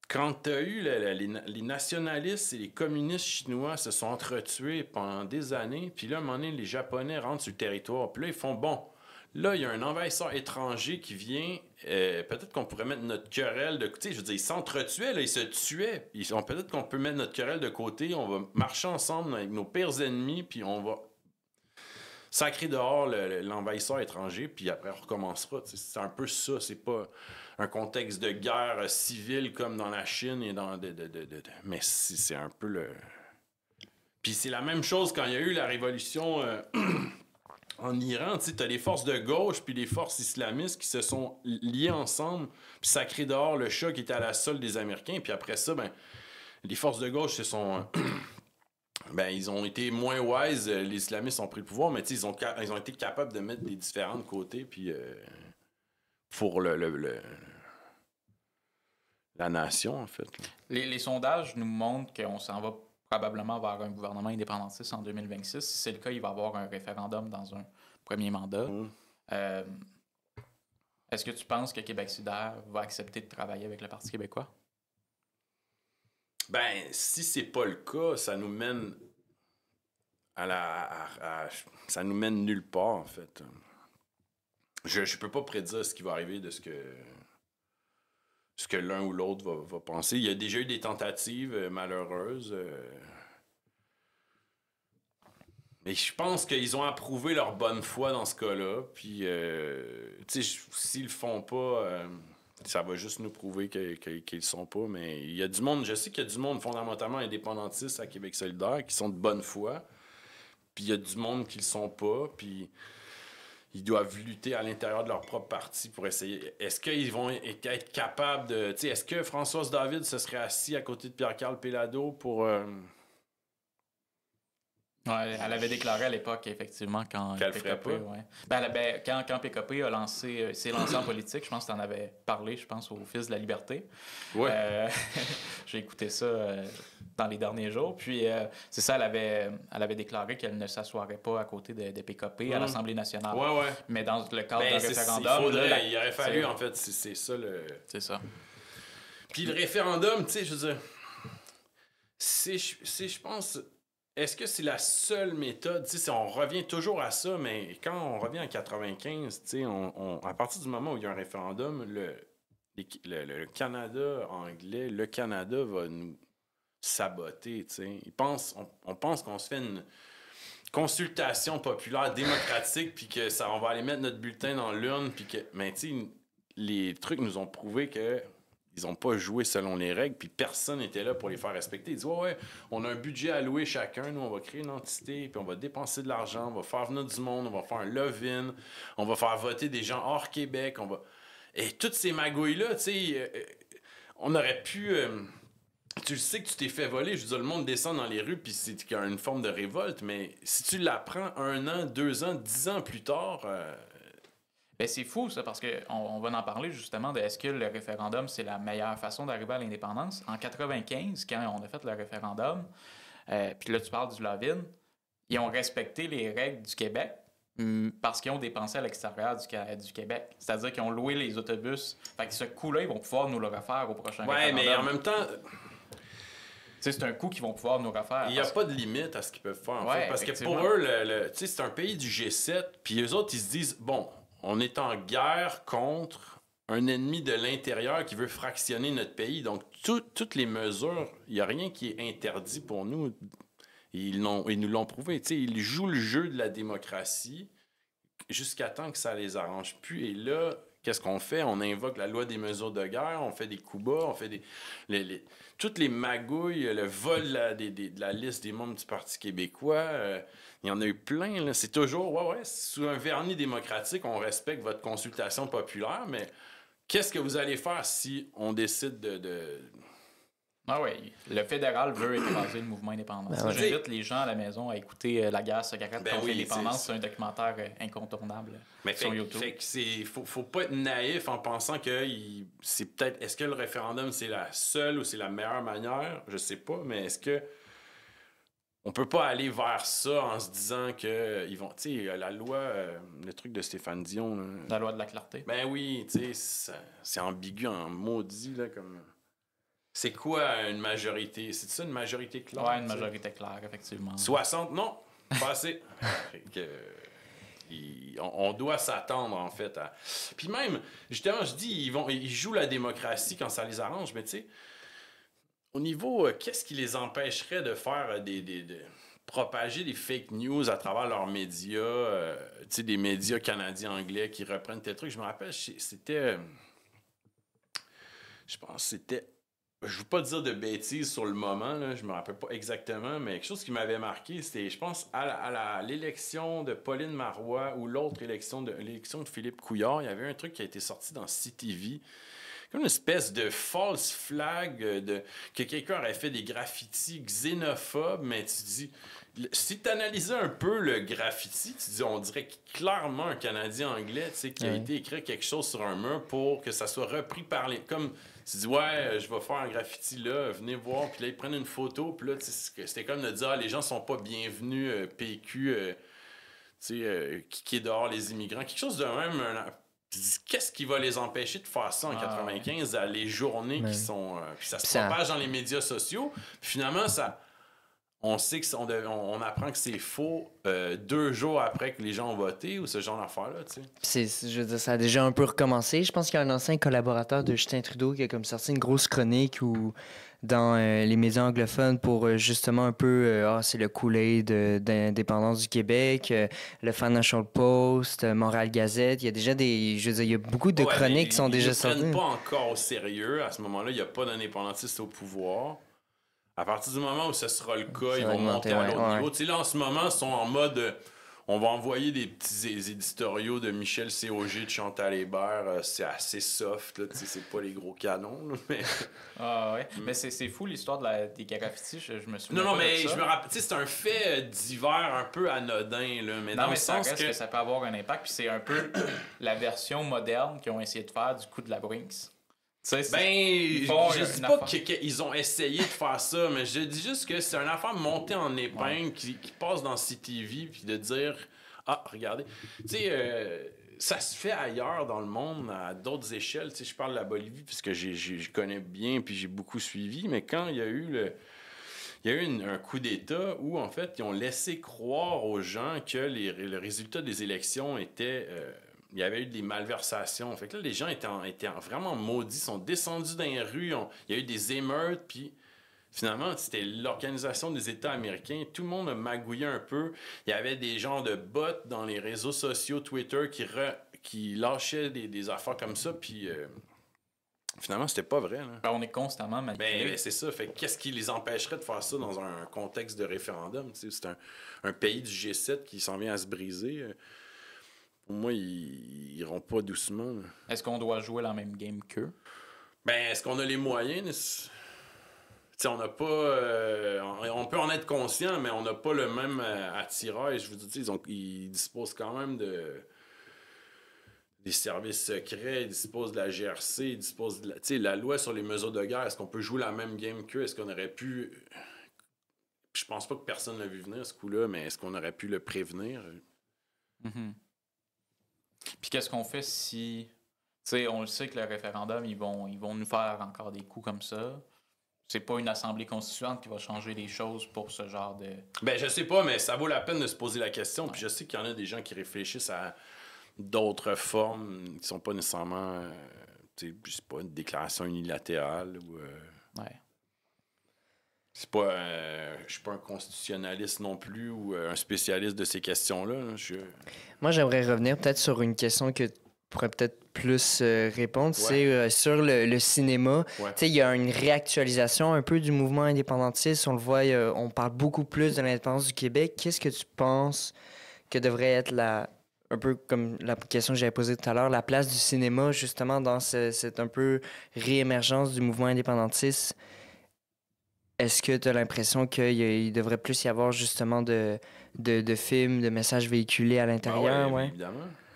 quand tu as eu les nationalistes et les communistes chinois se sont entretués pendant des années, puis là, à un moment donné, les Japonais rentrent sur le territoire, puis là, ils font, bon, là, il y a un envahisseur étranger qui vient, peut-être qu'on pourrait mettre notre querelle de côté, je veux dire, ils s'entretuaient, là, ils se tuaient, peut-être qu'on peut mettre notre querelle de côté, on va marcher ensemble avec nos pires ennemis, puis on va sacrer dehors l'envahisseur étranger, puis après, on recommencera, c'est un peu ça, c'est pas... un contexte de guerre civile comme dans la Chine et dans mais c'est un peu le... Puis c'est la même chose quand il y a eu la révolution en Iran. Tu sais, t'as les forces de gauche puis les forces islamistes qui se sont liées ensemble puis sacré dehors le chat qui était à la solde des Américains. Puis après ça, ben les forces de gauche se sont... ben, ils ont été moins wise. Les islamistes ont pris le pouvoir, mais tu sais, ils ont été capables de mettre des différents côtés puis... pour la nation, en fait. Les sondages nous montrent qu'on s'en va probablement vers un gouvernement indépendantiste en 2026. Si c'est le cas, il va y avoir un référendum dans un premier mandat. Est-ce que tu penses que Québec solidaire va accepter de travailler avec le Parti québécois? Ben, si c'est pas le cas, ça nous mène ça nous mène nulle part, en fait. Je peux pas prédire ce qui va arriver de ce que l'un ou l'autre va penser. Il y a déjà eu des tentatives malheureuses. Mais je pense qu'ils ont approuvé leur bonne foi dans ce cas-là. Puis, tu sais, s'ils le font pas, ça va juste nous prouver qu'ils le sont pas. Mais il y a du monde, je sais qu'il y a du monde fondamentalement indépendantiste à Québec solidaire qui sont de bonne foi. Puis il y a du monde qui le sont pas. Puis ils doivent lutter à l'intérieur de leur propre parti pour essayer. Est-ce qu'ils vont être capables de... Tu sais, est-ce que Françoise David se serait assis à côté de Pierre-Carl Péladeau pour Ouais, elle avait déclaré à l'époque, effectivement, quand Qu'elle ferait pas. Ouais. Quand PKP s'est lancé en politique, je pense que tu en avais parlé, je pense, au Fils de la Liberté. Ouais. J'ai écouté ça dans les derniers jours. Puis, c'est ça, elle avait déclaré qu'elle ne s'assoirait pas à côté de PKP à l'Assemblée nationale. Ouais. Mais dans le cadre d'un référendum... Il aurait fallu, en fait, c'est ça le... C'est ça. Puis le référendum, tu sais, je veux dire... je pense... Est-ce que c'est la seule méthode? Tu sais, on revient toujours à ça, mais quand on revient en 95, tu sais, à partir du moment où il y a un référendum, le Canada anglais, le Canada va nous saboter, tu sais. On pense qu'on se fait une consultation populaire démocratique, puis que on va aller mettre notre bulletin dans l'urne, puis que... Mais tu sais, les trucs nous ont prouvé que ils n'ont pas joué selon les règles, puis personne n'était là pour les faire respecter. Ils disent ouais, on a un budget alloué chacun, nous, on va créer une entité, puis on va dépenser de l'argent, on va faire venir du monde, on va faire un love-in, on va faire voter des gens hors Québec, Et toutes ces magouilles-là, tu sais, on aurait pu... tu le sais que tu t'es fait voler, je veux dire, le monde descend dans les rues, puis c'est qu'il y a une forme de révolte, mais si tu l'apprends 1 an, 2 ans, 10 ans plus tard... Ben, c'est fou, ça, parce qu'on va en parler justement de est-ce que le référendum, c'est la meilleure façon d'arriver à l'indépendance. En 95, quand on a fait le référendum, puis là, tu parles du love-in, ils ont respecté les règles du Québec parce qu'ils ont dépensé à l'extérieur du Québec. C'est-à-dire qu'ils ont loué les autobus. Fait que ce coût-là, ils vont pouvoir nous le refaire au prochain référendum. Ouais, mais en même temps... C'est un coût qu'ils vont pouvoir nous refaire. Il n'y a pas de limite à ce qu'ils peuvent faire, en fait. Parce que pour eux, c'est un pays du G7, puis eux autres, ils se disent, bon... On est en guerre contre un ennemi de l'intérieur qui veut fractionner notre pays. Donc, toutes les mesures, il n'y a rien qui est interdit pour nous. Ils nous l'ont prouvé. T'sais, ils jouent le jeu de la démocratie jusqu'à temps que ça les arrange plus. Et là, qu'est-ce qu'on fait? On invoque la loi des mesures de guerre, on fait des coups bas, on fait toutes les magouilles, le vol de la liste des membres du Parti québécois. Il y en a eu plein. Là. C'est toujours, sous un vernis démocratique, on respecte votre consultation populaire, mais qu'est-ce que vous allez faire si on décide de... Ah oui, le fédéral veut écraser le mouvement indépendant. J'invite les gens à la maison à écouter La guerre secrète contre l'indépendance. C'est un documentaire incontournable sur YouTube. Fait que faut pas être naïf en pensant que c'est peut-être... Est-ce que le référendum, c'est la seule ou c'est la meilleure manière? Je sais pas, mais est-ce que... On peut pas aller vers ça en se disant que ils vont, tu sais, la loi, le truc de Stéphane Dion. Là, la loi de la clarté. Ben oui, tu sais, c'est ambigu en maudit là comme. C'est quoi une majorité? C'est ça une majorité claire? Ouais, une majorité claire, effectivement. 60, non, pas assez. On doit s'attendre en fait à. Puis même, justement, je dis, ils jouent la démocratie quand ça les arrange, mais tu sais. Au niveau, qu'est-ce qui les empêcherait de faire de propager des fake news à travers leurs médias, tu sais, des médias canadiens anglais qui reprennent tes trucs? Je me rappelle, c'était... Je pense que c'était... Je ne veux pas dire de bêtises sur le moment, là, je me rappelle pas exactement, mais quelque chose qui m'avait marqué, c'était, je pense, à l'élection de Pauline Marois ou l'autre l'élection de Philippe Couillard, il y avait un truc qui a été sorti dans CTV, comme une espèce de false flag que quelqu'un aurait fait des graffitis xénophobes, mais tu dis... Si tu analysais un peu le graffiti, tu dis, on dirait clairement un Canadien anglais, tu sais, qui a été écrit quelque chose sur un mur pour que ça soit repris par les... Comme, tu dis, ouais, je vais faire un graffiti là, venez voir, puis là, ils prennent une photo, puis là, c'était comme de dire, les gens sont pas bienvenus, PQ, tu sais, qui est dehors, les immigrants, quelque chose de même... Qu'est-ce qui va les empêcher de faire ça en 95 à les journées qui sont... puis ça se propage dans les médias sociaux. Puis finalement, on sait on apprend que c'est faux 2 jours après que les gens ont voté ou ce genre d'affaires-là, tu sais. Je veux dire, ça a déjà un peu recommencé. Je pense qu'il y a un ancien collaborateur de Justin Trudeau qui a comme sorti une grosse chronique dans les médias anglophones pour justement un peu c'est le Kool-Aid d'indépendance du Québec, le Financial Post, Montréal Gazette. Il y a déjà je veux dire, il y a beaucoup de chroniques qui sont déjà sorties. Ils ne prennent pas encore au sérieux. À ce moment-là, il n'y a pas d'indépendantiste au pouvoir. À partir du moment où ce sera le cas, ils vont monter à l'autre niveau. Tu sais, là, en ce moment, ils sont en mode... On va envoyer des petits éditoriaux de Michel COG, de Chantal Hébert. C'est assez soft, là. C'est pas les gros canons, là, mais... Ah ouais. Mais c'est fou l'histoire des graffitis. Je me souviens. Non, pas mais de ça. je me rappelle... C'est un fait divers un peu anodin, là. Mais dans le ça sens reste que ça peut avoir un impact. Puis c'est un peu la version moderne qu'ils ont essayé de faire du coup de la Brinks. Ben, je dis pas qu'ils ont essayé de faire ça, mais je dis juste que c'est une affaire montée en épingle qui passe dans CTV, puis de dire « Ah, regardez! » Tu sais, ça se fait ailleurs dans le monde, à d'autres échelles. Tu sais, je parle de la Bolivie, puisque je connais bien, puis j'ai beaucoup suivi, mais quand il y a eu un coup d'État où, en fait, ils ont laissé croire aux gens que le résultat des élections était... il y avait eu des malversations. Fait que là, les gens étaient vraiment maudits, sont descendus dans les rues, il y a eu des émeutes, puis finalement, c'était l'Organisation des États américains. Tout le monde a magouillé un peu. Il y avait des genres de bots dans les réseaux sociaux, Twitter, qui lâchaient des affaires comme ça, puis finalement, c'était pas vrai. Là. Ben, on est constamment manipulé. Ben, c'est ça. Fait que qu'est-ce qui les empêcherait de faire ça dans un contexte de référendum? Tu sais, c'est un pays du G7 qui s'en vient à se briser. Pour moi, ils iront pas doucement. Là. Est-ce qu'on doit jouer la même game qu'eux? Ben, est-ce qu'on a les moyens? T'sais, on n'a pas... on peut en être conscient, mais on n'a pas le même attirail. Je vous dis, ils disposent quand même des services secrets, ils disposent de la GRC, ils disposent de la loi sur les mesures de guerre. Est-ce qu'on peut jouer la même game qu'eux? Est-ce qu'on aurait pu... Je pense pas que personne l'a vu venir, ce coup-là, mais est-ce qu'on aurait pu le prévenir? Mm-hmm. Puis qu'est-ce qu'on fait si... Tu sais, on le sait que le référendum, ils vont nous faire encore des coups comme ça. C'est pas une assemblée constituante qui va changer les choses pour ce genre de... Ben, je sais pas, mais ça vaut la peine de se poser la question. Puis je sais qu'il y en a des gens qui réfléchissent à d'autres formes qui sont pas nécessairement, je sais pas, une déclaration unilatérale ou... Ouais. C'est pas... je suis pas un constitutionnaliste non plus ou un spécialiste de ces questions-là. Là. Moi, j'aimerais revenir peut-être sur une question que tu pourrais peut-être plus répondre. Ouais. C'est sur le cinéma. Ouais. Tu sais, il y a une réactualisation un peu du mouvement indépendantiste. On le voit, on parle beaucoup plus de l'indépendance du Québec. Qu'est-ce que tu penses que devrait être un peu comme la question que j'avais posée tout à l'heure, la place du cinéma, justement, dans cette un peu réémergence du mouvement indépendantiste? Est-ce que tu as l'impression qu'il devrait plus y avoir justement de films, de messages véhiculés à l'intérieur? Ouais.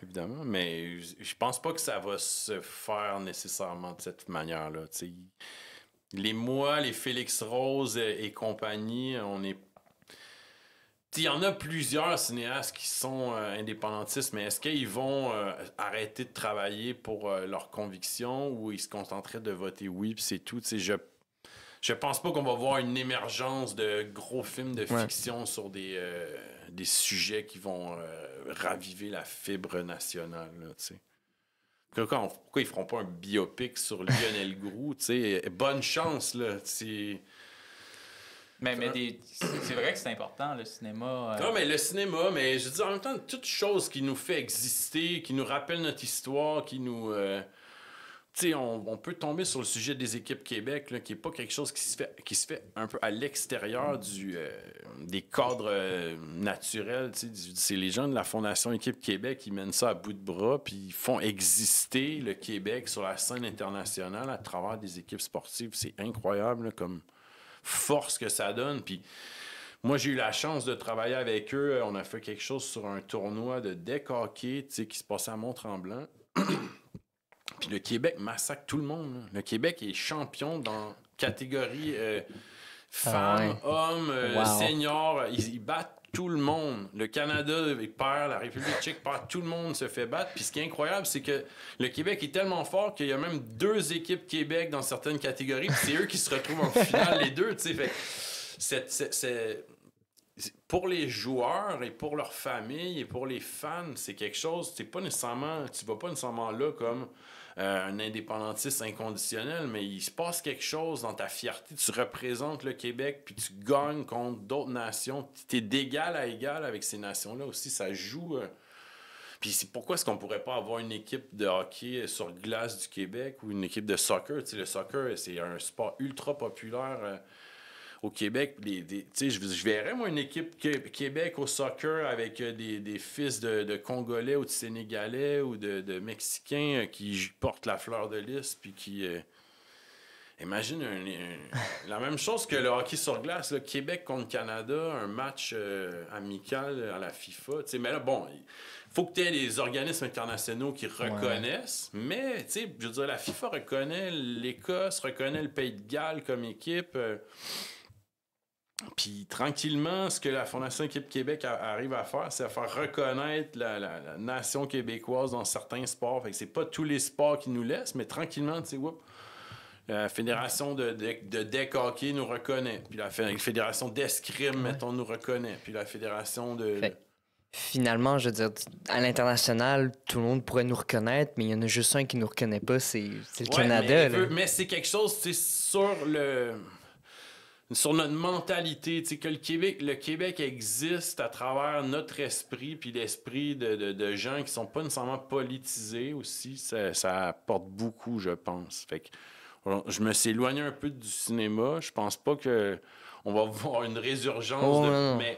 Évidemment. Mais je pense pas que ça va se faire nécessairement de cette manière-là. T'sais. Les Félix Rose et compagnie, on est... Il y en a plusieurs cinéastes qui sont indépendantistes, mais est-ce qu'ils vont arrêter de travailler pour leurs convictions ou ils se contenteraient de voter oui, puis c'est tout? Je pense pas qu'on va voir une émergence de gros films de fiction sur des sujets qui vont raviver la fibre nationale. Là, pourquoi ils feront pas un biopic sur Lionel Groulx? Bonne chance, là. Mais c'est vrai que c'est important, le cinéma. Non, mais le cinéma, mais je veux dire, en même temps, toute chose qui nous fait exister, qui nous rappelle notre histoire, qui nous... on peut tomber sur le sujet des équipes Québec, là, qui n'est pas quelque chose qui se fait un peu à l'extérieur des cadres naturels. C'est les gens de la Fondation Équipe Québec qui mènent ça à bout de bras, puis ils font exister le Québec sur la scène internationale à travers des équipes sportives. C'est incroyable là, comme force que ça donne. Puis moi, j'ai eu la chance de travailler avec eux. On a fait quelque chose sur un tournoi de deck hockey qui se passait à Mont-Tremblant. Puis le Québec massacre tout le monde. Là. Le Québec est champion dans catégorie femmes, hommes, seniors. Ils battent tout le monde. Le Canada il perd, la République tchèque perd, tout le monde se fait battre. Puis ce qui est incroyable, c'est que le Québec est tellement fort qu'il y a même 2 équipes Québec dans certaines catégories. Puis c'est eux qui se retrouvent en finale, les deux. Fait, c'est pour les joueurs et pour leurs familles et pour les fans, c'est quelque chose. Tu vas pas nécessairement là comme un indépendantiste inconditionnel, mais il se passe quelque chose dans ta fierté. Tu représentes le Québec, puis tu gagnes contre d'autres nations. Tu es d'égal à égal avec ces nations-là aussi. Ça joue. Puis pourquoi est-ce qu'on pourrait pas avoir une équipe de hockey sur glace du Québec ou une équipe de soccer? Le soccer, c'est un sport ultra populaire au Québec, je verrais, moi, une équipe Québec au soccer avec des fils de Congolais ou de Sénégalais ou de Mexicains qui portent la fleur de lys, puis qui... imagine la même chose que le hockey sur glace, là, Québec contre Canada, un match amical à la FIFA. Mais là, bon, il faut que tu aies des organismes internationaux qui reconnaissent, mais je veux dire, la FIFA reconnaît l'Écosse, reconnaît le Pays de Galles comme équipe. Puis tranquillement, ce que la Fondation Équipe Québec arrive à faire, c'est à faire reconnaître la nation québécoise dans certains sports. Fait que c'est pas tous les sports qui nous laissent, mais tranquillement, tu sais, la Fédération de deck hockey nous reconnaît. Puis la Fédération d'escrime, mettons, nous reconnaît. Puis la Fédération de... Finalement, je veux dire, à l'international, tout le monde pourrait nous reconnaître, mais il y en a juste un qui nous reconnaît pas, c'est le Canada. Mais c'est quelque chose, sur notre mentalité, que le Québec existe à travers notre esprit, puis l'esprit de gens qui sont pas nécessairement politisés aussi, ça apporte beaucoup, je pense. Fait que je me suis éloigné un peu du cinéma. Je pense pas que on va voir une résurgence mais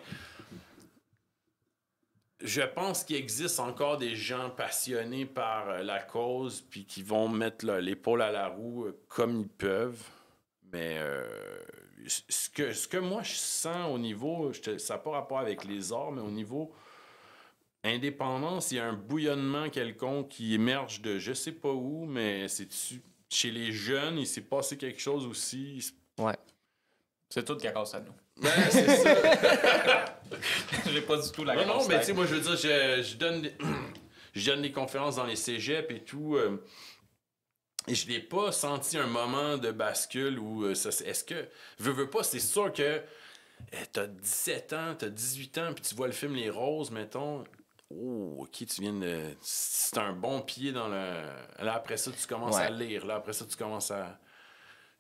je pense qu'il existe encore des gens passionnés par la cause puis qui vont mettre l'épaule à la roue comme ils peuvent. Mais ce que moi je sens au niveau, ça n'a pas rapport avec les arts, mais au niveau indépendance, il y a un bouillonnement quelconque qui émerge de je sais pas où, mais chez les jeunes, il s'est passé quelque chose aussi. Ouais. C'est tout grâce à nous. Ben, c'est ça. J'ai pas du tout la Non, mais tu sais, moi, je veux dire, je donne des conférences dans les cégeps et tout. Et je n'ai pas senti un moment de bascule où est-ce que... Veux pas, c'est sûr que t'as 17 ans, t'as 18 ans, puis tu vois le film Les Roses, mettons. Oh, OK, tu viens de... C'est un bon pied dans le... Là, après ça, tu commences à lire. Là, après ça, tu commences à...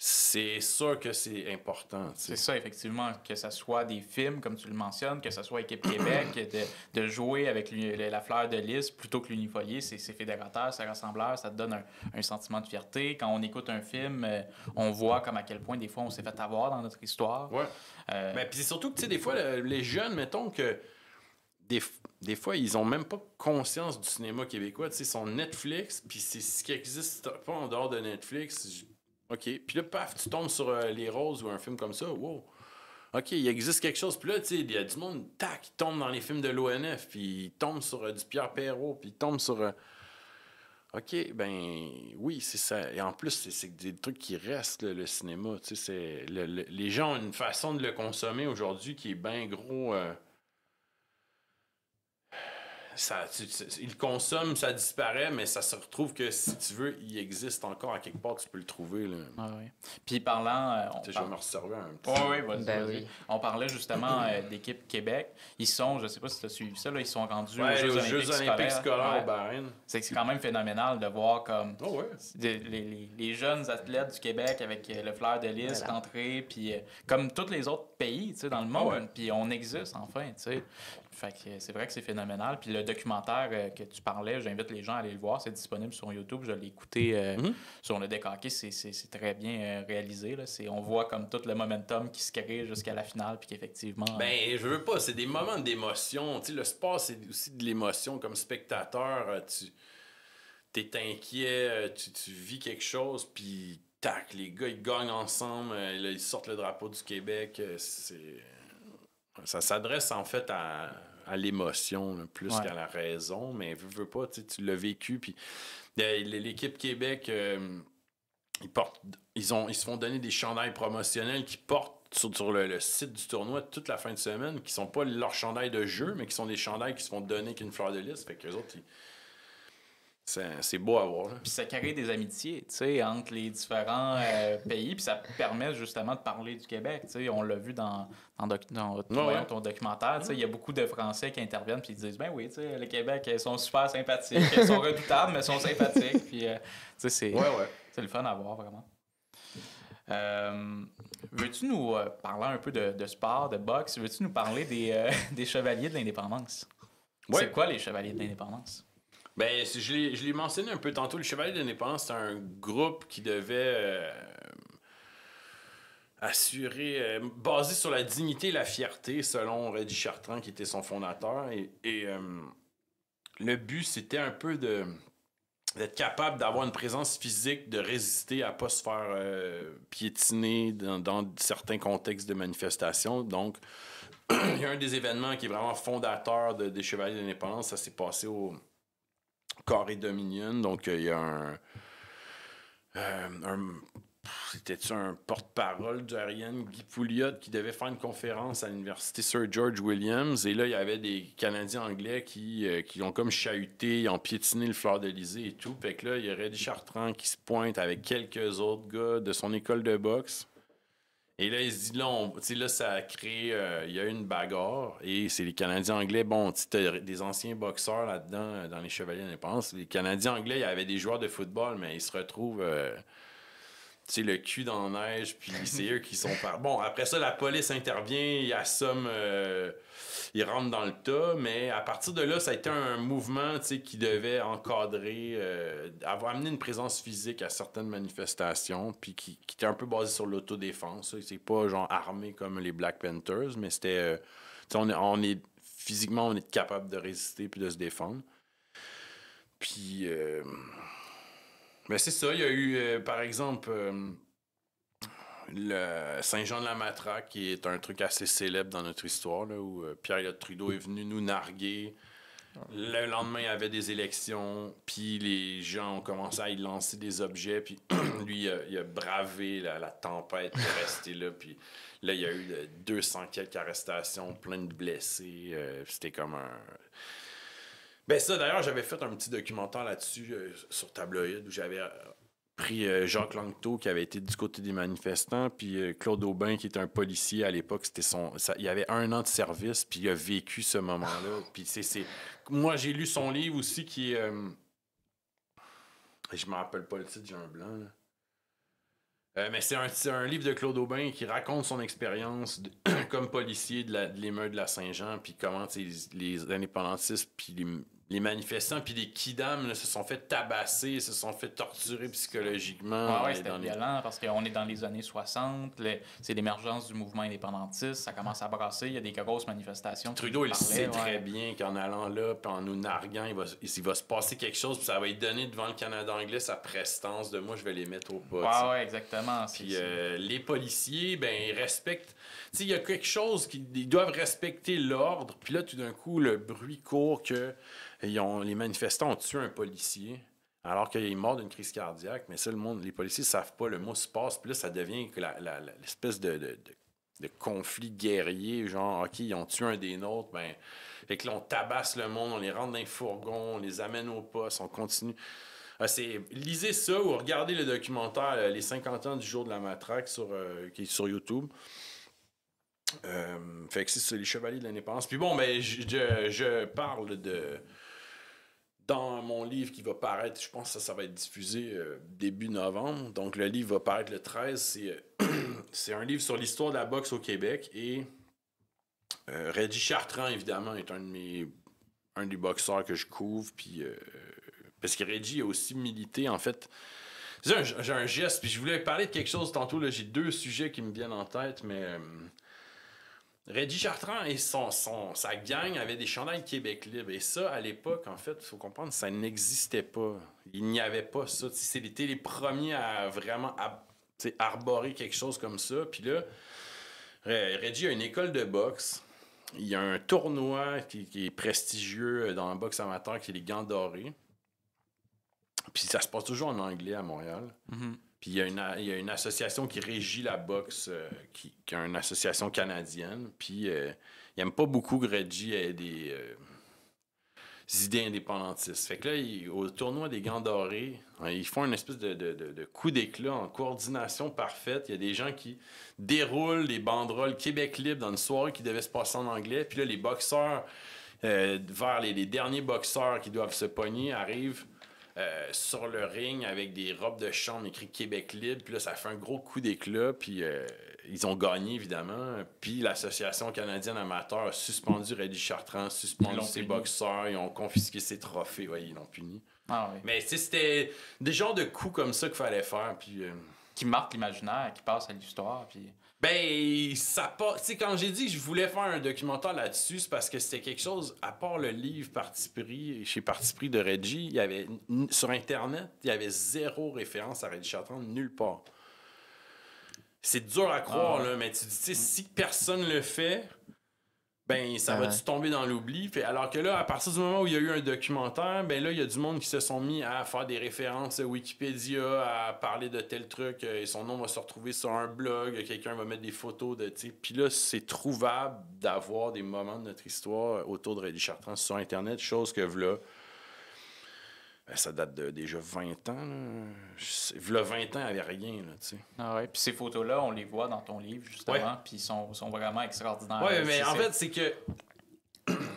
C'est sûr que c'est important. C'est ça, effectivement, que ce soit des films, comme tu le mentionnes, que ce soit Équipe Québec, de jouer avec la fleur de lys plutôt que l'unifolié, c'est fédérateur, c'est rassembleur, ça te donne un sentiment de fierté. Quand on écoute un film, on voit comme à quel point des fois on s'est fait avoir dans notre histoire. Ouais. Mais puis c'est surtout que, tu sais, des fois, les jeunes, mettons que des fois, ils ont même pas conscience du cinéma québécois. Tu sais, ils sont Netflix, puis c'est ce qui existe pas en dehors de Netflix. OK. Puis là, paf, tu tombes sur Les Roses ou un film comme ça. Wow. OK, il existe quelque chose. Puis là, tu sais, il y a du monde, tac, qui tombe dans les films de l'ONF, puis il tombe sur du Pierre Perrault, puis il tombe sur... OK, ben oui, c'est ça. Et en plus, c'est des trucs qui restent, là, le cinéma. Tu sais, les gens ont une façon de le consommer aujourd'hui qui est bien gros... ils le consomment, ça disparaît, mais ça se retrouve que si tu veux, il existe encore à quelque part, tu peux le trouver. Là. Ah oui. Puis parlant... Je vais me resservir un petit peu. Oui, vas-y. Oui. On parlait justement d'équipe Québec. Ils sont, je sais pas si tu as suivi ça, là, ils sont rendus aux Jeux Olympiques scolaires au Bahreïn. C'est quand même phénoménal de voir comme les jeunes athlètes du Québec avec le fleur de lys rentrer, puis comme tous les autres pays dans le monde, puis on existe enfin, tu sais. Fait que c'est vrai que c'est phénoménal. Puis le documentaire que tu parlais, j'invite les gens à aller le voir. C'est disponible sur YouTube. Je l'ai écouté sur le deck hockey. C'est très bien réalisé. Là. On voit comme tout le momentum qui se crée jusqu'à la finale. Puis qu'effectivement... Ben, je veux pas. C'est des moments d'émotion. Tu sais, le sport, c'est aussi de l'émotion. Comme spectateur, t'es inquiet, tu vis quelque chose. Puis, tac, les gars, ils gagnent ensemble. Là, ils sortent le drapeau du Québec. Ça s'adresse en fait à l'émotion là, plus qu'à la raison, mais veux pas, tu l'as vécu. Puis l'équipe Québec, ils se font donner des chandails promotionnels qui portent sur le site du tournoi toute la fin de semaine, qui sont pas leurs chandails de jeu, mais qui sont des chandails qui se font donner qu'une fleur de lys. Fait qu'eux autres, c'est beau à voir. Là. Puis ça crée des amitiés, tu sais, entre les différents pays, puis ça permet justement de parler du Québec, tu sais. On l'a vu dans ton documentaire, tu sais, il y a beaucoup de Français qui interviennent puis ils disent, ben oui, tu sais, le Québec, ils sont super sympathiques, ils sont redoutables, mais ils sont sympathiques, puis tu sais, c'est le fun à voir, vraiment. Veux-tu nous parler un peu de sport, de boxe? Veux-tu nous parler des Chevaliers de l'Indépendance? Ouais. C'est quoi les Chevaliers de l'Indépendance? Ben, je l'ai mentionné un peu tantôt. Le Chevalier de l'Indépendance, c'est un groupe qui devait basé sur la dignité et la fierté, selon Reggie Chartrand, qui était son fondateur. Et le but, c'était un peu d'être capable d'avoir une présence physique, de résister à ne pas se faire piétiner dans certains contextes de manifestation. Donc, il y a un des événements qui est vraiment fondateur des Chevaliers de l'Indépendance. Ça s'est passé au Carré Dominion. Donc, il y a c'était-tu un porte-parole du RN, Guy Pouliot, qui devait faire une conférence à l'université Sir George Williams. Et là, il y avait des Canadiens anglais qui ont comme chahuté, ils ont piétiné le Fleur-de-Lysée et tout. Fait que là, il y a Reggie Chartrand qui se pointe avec quelques autres gars de son école de boxe. Et là, il se dit, là, ça a créé... il y a eu une bagarre. Et c'est les Canadiens anglais. Bon, tu as des anciens boxeurs là-dedans, dans les Chevaliers de l'Indépendance. Les Canadiens anglais, il y avait des joueurs de football, mais ils se retrouvent... le cul dans la neige, puis c'est eux qui sont Bon, après ça, la police intervient, ils assomment, ils rentrent dans le tas, mais à partir de là, ça a été un mouvement qui devait encadrer, avoir amené une présence physique à certaines manifestations, puis qui était un peu basé sur l'autodéfense. C'est pas genre armé comme les Black Panthers, mais c'était... physiquement, on est capable de résister puis de se défendre. Puis... mais c'est ça, il y a eu, par exemple, le Saint-Jean-de-la-Matraque, qui est un truc assez célèbre dans notre histoire, là, où Pierre-Éliott Trudeau est venu nous narguer. Le lendemain, il y avait des élections, puis les gens ont commencé à y lancer des objets, puis lui, il a bravé la tempête, il est resté là, puis là, il y a eu 200 quelques arrestations, plein de blessés, c'était comme un... Ben ça, d'ailleurs, j'avais fait un petit documentaire là-dessus sur Tabloïd où j'avais pris Jacques Langteau qui avait été du côté des manifestants, puis Claude Aubin qui était un policier à l'époque. Il avait 1 an de service, puis il a vécu ce moment-là. Puis moi, j'ai lu son livre aussi qui est... je me rappelle pas le titre, j'ai un blanc, là. Mais c'est un livre de Claude Aubin qui raconte son expérience comme policier de l'émeute de la Saint-Jean, puis comment les indépendantistes, puis les manifestants, puis les kidams là, se sont fait tabasser, se sont fait torturer psychologiquement. Oui, c'était violent parce qu'on est dans les années 60, c'est l'émergence du mouvement indépendantiste, ça commence à brasser, il y a des grosses manifestations. Trudeau, il sait très bien qu'en allant là, puis en nous narguant, il va se passer quelque chose, puis ça va lui donner devant le Canada anglais sa prestance de moi, je vais les mettre au pas. Oui, exactement. Puis les policiers, ben ils respectent. Tu sais, il y a quelque chose ils doivent respecter l'ordre, puis là, tout d'un coup, le bruit court que les manifestants ont tué un policier alors qu'il est mort d'une crise cardiaque, mais ça, les policiers ne savent pas, le mot se passe, puis là, ça devient l'espèce de conflit guerrier, genre, OK, ils ont tué un des nôtres, ben, fait que là, on tabasse le monde, on les rentre dans les fourgons, on les amène au poste, on continue. Lisez ça ou regardez le documentaire Les 50 ans du jour de la matraque qui est sur YouTube. Fait que c'est les Chevaliers de l'Indépendance. Puis bon, ben, je parle dans mon livre qui va paraître, je pense que ça va être diffusé début novembre. Donc, le livre va paraître le 13. C'est un livre sur l'histoire de la boxe au Québec. Et Reggie Chartrand, évidemment, est un des boxeurs que je couvre. Puis, parce que Reggie a aussi milité, en fait. J'ai un geste, puis je voulais parler de quelque chose tantôt. Là, j'ai 2 sujets qui me viennent en tête, mais... Reggie Chartrand et sa gang avaient des chandails Québec libre. Et ça, à l'époque, en fait, il faut comprendre, ça n'existait pas. Il n'y avait pas ça. C'était les premiers à vraiment arborer quelque chose comme ça. Puis là, Reggie a une école de boxe. Il y a un tournoi qui est prestigieux dans la boxe amateur, qui est les Gants dorés. Puis ça se passe toujours en anglais à Montréal. Mm-hmm. Puis il y a une association qui régit la boxe, qui est une association canadienne. Puis il n'aime pas beaucoup que Reggie ait des idées indépendantistes. Fait que là, au tournoi des Gants dorés, ils font une espèce de coup d'éclat en coordination parfaite. Il y a des gens qui déroulent des banderoles Québec libre dans une soirée qui devait se passer en anglais. Puis là, les boxeurs, vers les derniers boxeurs qui doivent se pogner, arrivent sur le ring avec des robes de chambre écrit Québec libre. Puis là, ça fait un gros coup d'éclat. Puis ils ont gagné, évidemment. Puis l'Association canadienne amateur a suspendu Reggie Chartrand, suspendu ses boxeurs. Ils ont confisqué ses trophées. Ouais, ils l'ont puni. Ah, oui. Mais c'était des genres de coups comme ça qu'il fallait faire. Puis qui marque l'imaginaire, qui passe à l'histoire. Puis... Ben, ça pas. Tu sais, quand j'ai dit que je voulais faire un documentaire là-dessus, c'est parce que c'était quelque chose, à part le livre Parti pris, chez Parti pris de Reggie, il y avait, sur Internet, il y avait zéro référence à Reggie Chartrand, nulle part. C'est dur à croire, là, mais tu dis, tu sais, si personne le fait, ben, ça va-tu tomber dans l'oubli? Puis, alors que là, à partir du moment où il y a eu un documentaire, ben là, il y a du monde qui se sont mis à faire des références à Wikipédia, à parler de tel truc, et son nom va se retrouver sur un blog, quelqu'un va mettre des photos de, tu sais. Puis là, c'est trouvable d'avoir des moments de notre histoire autour de Reggie Chartrand sur Internet, chose que là, ben, ça date de déjà 20 ans. Là, 20 ans, il n'y avait rien, là, tu sais. Ah ouais, puis ces photos-là, on les voit dans ton livre, justement, puis ils sont vraiment extraordinaires. Oui, mais en fait, c'est que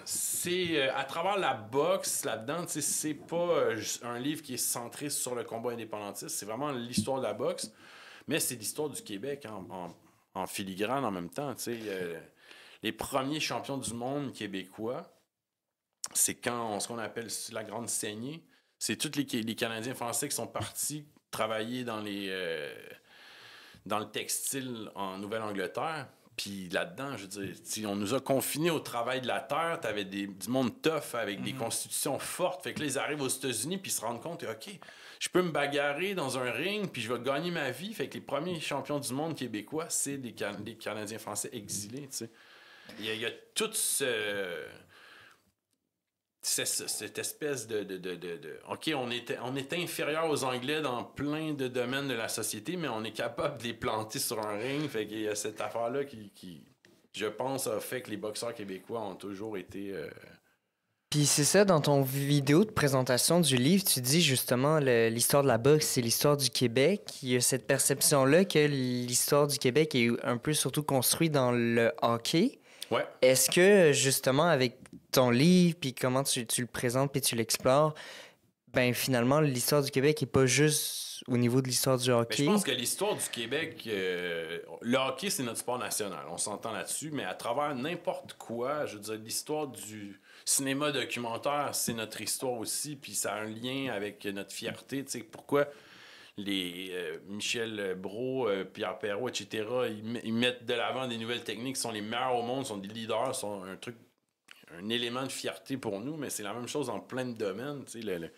c'est à travers la boxe là-dedans, tu sais, c'est pas juste un livre qui est centré sur le combat indépendantiste, c'est vraiment l'histoire de la boxe, mais c'est l'histoire du Québec en filigrane en même temps, tu sais. Les premiers champions du monde québécois, c'est quand ce qu'on appelle la grande saignée. C'est tous les Canadiens français qui sont partis travailler dans le textile en Nouvelle-Angleterre. Puis là-dedans, je veux dire, on nous a confinés au travail de la terre. T'avais du monde tough avec des constitutions fortes. Fait que là, ils arrivent aux États-Unis puis ils se rendent compte, OK, je peux me bagarrer dans un ring puis je vais gagner ma vie. Fait que les premiers champions du monde québécois, c'est des Canadiens français exilés, tu sais. Il y a tout cette espèce de OK, on était inférieur aux Anglais dans plein de domaines de la société, mais on est capable de les planter sur un ring. Fait qu'il y a cette affaire-là qui, je pense, a fait que les boxeurs québécois ont toujours été... Puis c'est ça, dans ton vidéo de présentation du livre, tu dis justement l'histoire de la boxe, c'est l'histoire du Québec. Il y a cette perception-là que l'histoire du Québec est un peu surtout construite dans le hockey. Ouais. Est-ce que, justement, avec ton livre, puis comment tu le présentes, puis tu l'explores, ben finalement, l'histoire du Québec n'est pas juste au niveau de l'histoire du hockey? Mais je pense que l'histoire du Québec, le hockey, c'est notre sport national. On s'entend là-dessus, mais à travers n'importe quoi, je veux dire, l'histoire du cinéma documentaire, c'est notre histoire aussi, puis ça a un lien avec notre fierté. Tu sais, pourquoi les Michel Brault, Pierre Perrault, etc., ils mettent de l'avant des nouvelles techniques, sont les meilleurs au monde, sont des leaders, sont un élément de fierté pour nous, mais c'est la même chose en plein de domaines. Tu sais,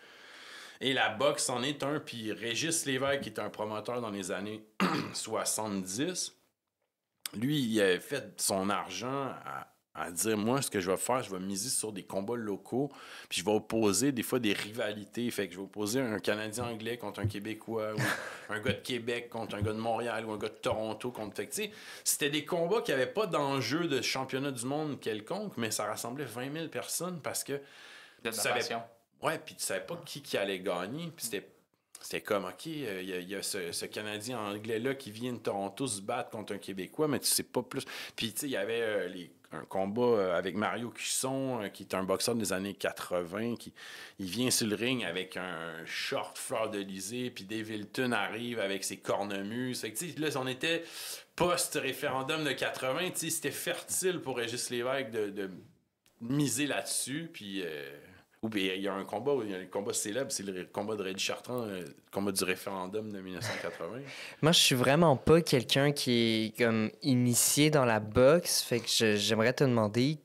et la boxe en est un, puis Régis Lévesque, qui est un promoteur dans les années 70, lui, il a fait son argent à dire, moi, ce que je vais faire, je vais miser sur des combats locaux, puis je vais opposer des fois des rivalités. Fait que je vais opposer un Canadien anglais contre un Québécois, ou un gars de Québec contre un gars de Montréal, ou un gars de Toronto contre... Fait que, tu sais, c'était des combats qui n'avaient pas d'enjeu de championnat du monde quelconque, mais ça rassemblait 20 000 personnes parce que... De la passion. Ouais, puis tu savais pas qui allait gagner, puis c'était comme, OK, il y a ce Canadien anglais-là qui vient de Toronto se battre contre un Québécois, mais tu sais pas plus. Puis, tu sais, il y avait un combat avec Mario Cusson, qui est un boxeur des années 80, il vient sur le ring avec un short fleur d'Elysée, puis Dave Hilton arrive avec ses cornemuses. Fait que, tu sais, là, on était post-référendum de 80, tu sais, c'était fertile pour Régis Lévesque de miser là-dessus, puis... il y a un combat célèbre, c'est le combat de Reggie Chartrand, le combat du référendum de 1980. Moi, je suis vraiment pas quelqu'un qui est comme initié dans la boxe, fait que j'aimerais te demander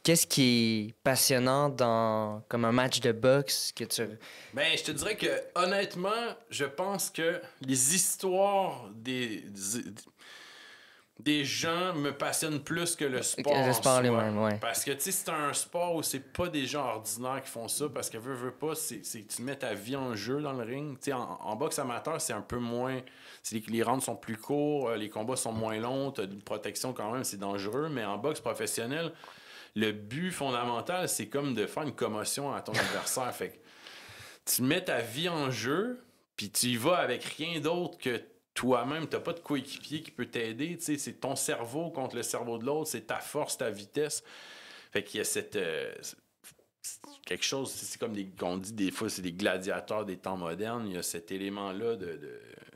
qu'est-ce qui est passionnant dans comme un match de boxe que tu... Ben, je te dirais que honnêtement, je pense que les histoires des gens me passionnent plus que le sport. Le sport lui-même, ouais. Parce que, tu sais, c'est un sport où c'est pas des gens ordinaires qui font ça, parce que veux pas, c'est tu mets ta vie en jeu dans le ring. Tu sais, en boxe amateur, c'est un peu moins... Les rounds sont plus courts, les combats sont moins longs, t'as une protection quand même, c'est dangereux, mais en boxe professionnelle, le but fondamental, c'est comme de faire une commotion à ton adversaire. Fait que tu mets ta vie en jeu, puis tu y vas avec rien d'autre que toi-même, t'as pas de coéquipier qui peut t'aider, tu sais, c'est ton cerveau contre le cerveau de l'autre, c'est ta force, ta vitesse. Fait qu'il y a cette... quelque chose, c'est comme on dit des fois, c'est des gladiateurs des temps modernes, il y a cet élément-là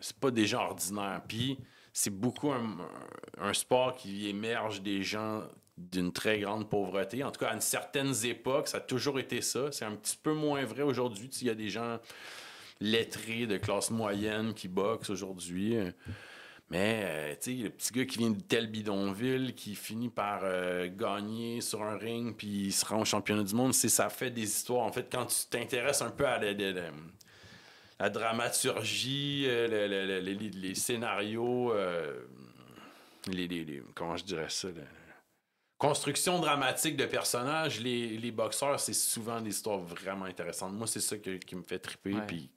c'est pas des gens ordinaires. Puis c'est beaucoup un sport qui émerge des gens d'une très grande pauvreté. En tout cas, à une certaine époque, ça a toujours été ça. C'est un petit peu moins vrai aujourd'hui. Il y a des gens... lettrés de classe moyenne qui boxent aujourd'hui. Mais, tu sais, le petit gars qui vient de tel bidonville, qui finit par gagner sur un ring, puis il se rend au championnat du monde, ça fait des histoires. En fait, quand tu t'intéresses un peu à la dramaturgie, les scénarios, comment je dirais ça, construction dramatique de personnages, les boxeurs, c'est souvent des histoires vraiment intéressantes. Moi, c'est ça qui me fait triper, puis...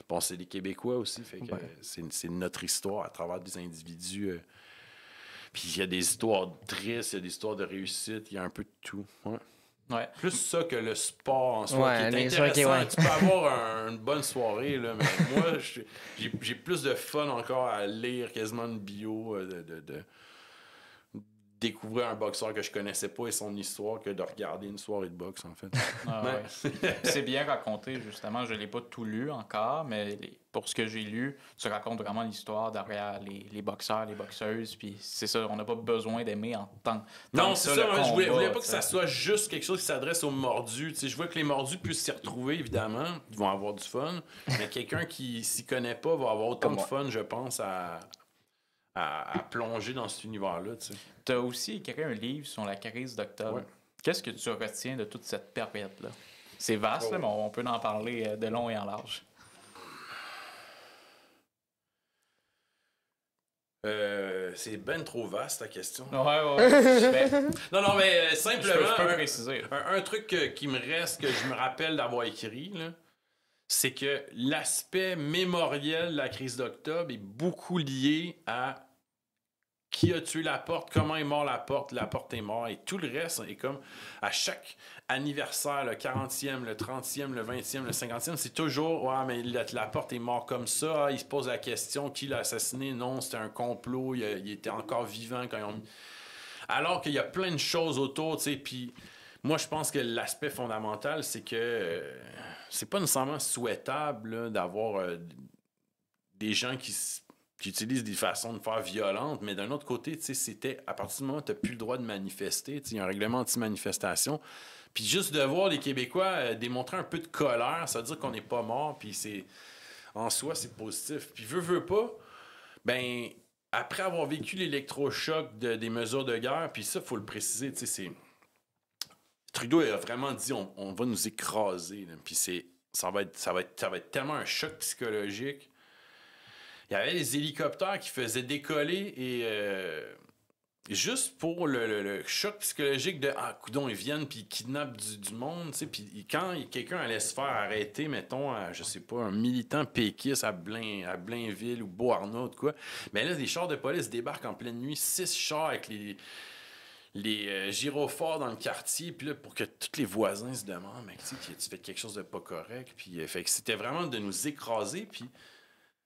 Bon, c'est des Québécois aussi, fait que c'est notre histoire à travers des individus. Puis il y a des histoires tristes, il y a des histoires de réussite, il y a un peu de tout. Ouais. Plus ça que le sport en soi, qui est intéressant. Tu peux avoir une bonne soirée, là, mais moi, j'ai plus de fun encore à lire quasiment une bio de découvrir un boxeur que je connaissais pas et son histoire que de regarder une soirée de boxe, en fait. C'est bien raconté, justement. Je l'ai pas tout lu encore, mais pour ce que j'ai lu, tu racontes vraiment l'histoire derrière les boxeurs, les boxeuses, puis c'est ça, on n'a pas besoin d'aimer en tant non, c'est ça, combat, je voulais pas que ça soit juste quelque chose qui s'adresse aux mordus. T'sais, je vois que les mordus puissent s'y retrouver, évidemment, ils vont avoir du fun, mais quelqu'un qui s'y connaît pas va avoir autant de fun, je pense, à plonger dans cet univers-là. Tu as aussi écrit un livre sur la crise d'octobre. Ouais. Qu'est-ce que tu retiens de toute cette période-là? C'est vaste, là, mais on peut en parler de long et en large. C'est ben trop vaste, ta question. Ouais. Non, mais simplement, je peux préciser. Un truc qui me reste, que je me rappelle d'avoir écrit, là, c'est que l'aspect mémoriel de la crise d'octobre est beaucoup lié à qui a tué Laporte, comment est mort Laporte est mort, et tout le reste est comme à chaque anniversaire, le 40e, le 30e, le 20e, le 50e, c'est toujours « mais Laporte est mort comme ça, il se pose la question, qui l'a assassiné? Non, c'était un complot, il était encore vivant quand ils ont mis... » Alors qu'il y a plein de choses autour, tu sais, puis moi, je pense que l'aspect fondamental, c'est que c'est pas nécessairement souhaitable là, d'avoir des gens qui utilisent des façons de faire violentes, mais d'un autre côté, c'était à partir du moment où tu n'as plus le droit de manifester, il y a un règlement anti-manifestation, puis juste de voir les Québécois démontrer un peu de colère, ça veut dire qu'on n'est pas mort, puis en soi, c'est positif. Puis veut pas, ben après avoir vécu l'électrochoc des mesures de guerre, puis ça, il faut le préciser, c'est... Trudeau a vraiment dit on va nous écraser. Puis ça va être tellement un choc psychologique. Il y avait des hélicoptères qui faisaient décoller et juste pour le choc psychologique de coudon, ils viennent puis ils kidnappent du monde. Puis quand quelqu'un allait se faire arrêter, mettons, je sais pas, un militant péquiste à Blainville ou Beauharnois ou de quoi, mais là, des chars de police débarquent en pleine nuit, 6 chars avec les gyrophares dans le quartier, puis là, pour que tous les voisins se demandent, mais tu fais quelque chose de pas correct, puis fait que c'était vraiment de nous écraser, puis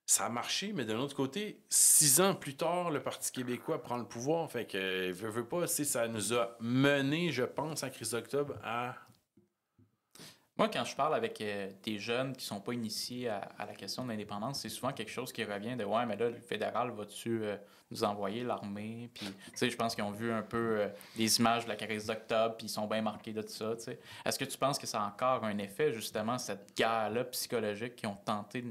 ça a marché, mais d'un autre côté, 6 ans plus tard, le Parti québécois prend le pouvoir, fait que veut pas, ça nous a mené, je pense, en crise d'octobre à... Moi, quand je parle avec des jeunes qui sont pas initiés à la question de l'indépendance, c'est souvent quelque chose qui revient de « Ouais, mais là, le fédéral va-tu nous envoyer l'armée? » Puis, tu sais, je pense qu'ils ont vu un peu les images de la crise d'octobre, puis ils sont bien marqués de tout ça, tu sais. Est-ce que tu penses que ça a encore un effet, justement, cette guerre-là psychologique qu'ils ont tenté de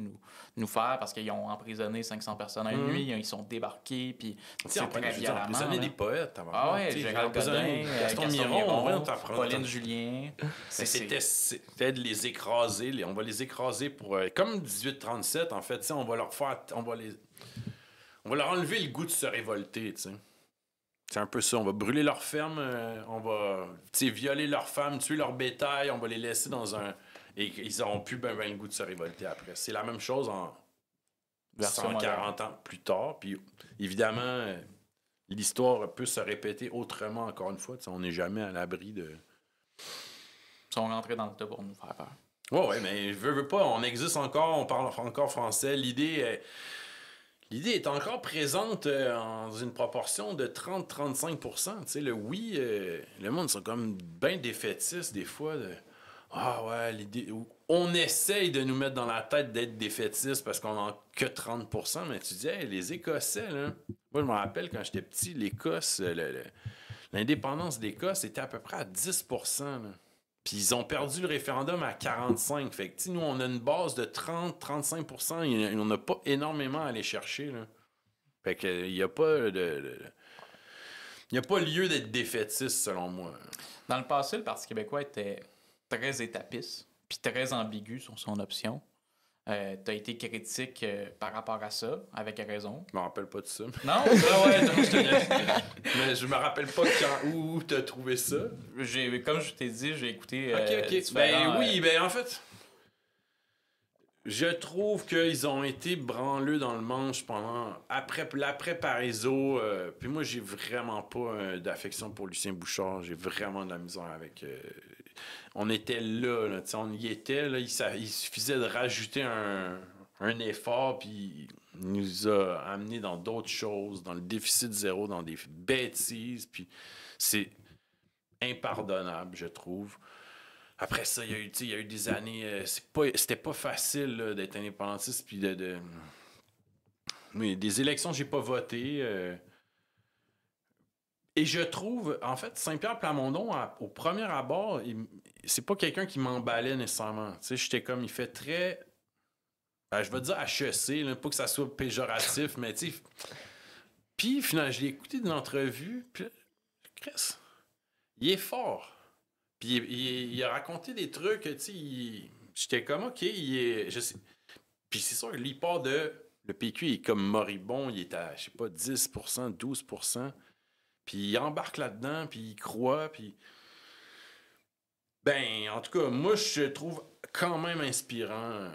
nous faire, parce qu'ils ont emprisonné 500 personnes à une nuit, ils sont débarqués, puis c'est très violemment. Emprisonné des poètes. Ah ouais, Gérald Godin, Gaston Miron, Pauline Julien. C'était de les écraser. On va les écraser pour... comme 1837, en fait. On va leur enlever le goût de se révolter, t'sais. C'est un peu ça. On va brûler leur ferme, on va violer leurs femmes, tuer leur bétail, on va les laisser dans un... Et ils n'auront plus ben le goût de se révolter après. C'est la même chose en 140 ans plus tard. Puis évidemment, l'histoire peut se répéter autrement encore une fois. T'sais, on n'est jamais à l'abri de... Ils sont rentrés dans le tas pour nous faire peur. Oui, mais veux pas, on existe encore, on parle encore français. L'idée est encore présente dans une proportion de 30-35 %. Tu sais, le monde sont comme bien défaitistes des fois. L'idée... On essaye de nous mettre dans la tête d'être défaitistes parce qu'on n'a que 30 %. Mais tu dis, les Écossais, là... Moi, je me rappelle quand j'étais petit, l'Écosse, l'indépendance d'Écosse était à peu près à 10 %. Là. Puis ils ont perdu le référendum à 45. Fait que, nous, on a une base de 30-35 %. On n'a pas énormément à aller chercher, là. Fait que, il n'y a pas il n'y a pas lieu d'être défaitiste, selon moi. Dans le passé, le Parti québécois était très étapiste, puis très ambigu sur son option. Tu as été critique par rapport à ça, avec raison. Je me rappelle pas de ça. Non? Mais je me rappelle pas où tu as trouvé ça. Comme je t'ai dit, j'ai écouté. OK. En fait, je trouve qu'ils ont été branleux dans le manche pendant l'après Parizeau. Puis moi, j'ai vraiment pas d'affection pour Lucien Bouchard. J'ai vraiment de la misère avec. On était là, on y était. Là, il suffisait de rajouter un effort, puis il nous a amené dans d'autres choses, dans le déficit zéro, dans des bêtises. Puis c'est impardonnable, je trouve. Après ça, il y a eu des années... c'était pas facile là, d'être indépendantiste, puis Mais des élections, j'ai pas voté. Et je trouve, en fait, Saint-Pierre Plamondon, au premier abord, c'est pas quelqu'un qui m'emballait nécessairement. Tu sais, j'étais comme, il fait très... je vais dire HEC, là, pas que ça soit péjoratif, mais tu sais... Puis, finalement, je l'ai écouté d'une entrevue, puis Chris, il est fort. Puis il a raconté des trucs, tu sais, j'étais comme, OK, je sais. Puis c'est sûr, il part de... Le PQ est comme moribond, il est à, je sais pas, 10 %, 12 %. Puis il embarque là-dedans, puis il croit, puis... Ben, en tout cas, moi, je trouve quand même inspirant.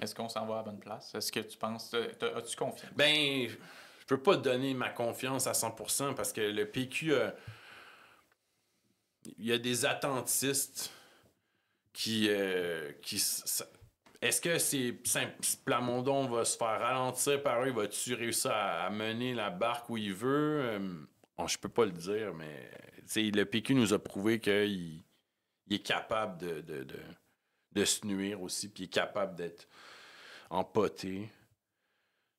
Est-ce qu'on s'en va à la bonne place? Est-ce que tu penses... As-tu confiance? Ben, je peux pas donner ma confiance à 100 % parce que le PQ... il y a des attentistes qui est-ce que Plamondon va se faire ralentir par eux? Va-tu réussir à mener la barque où il veut? Je peux pas le dire, mais le PQ nous a prouvé qu'il est capable de se nuire aussi, puis il est capable d'être empoté.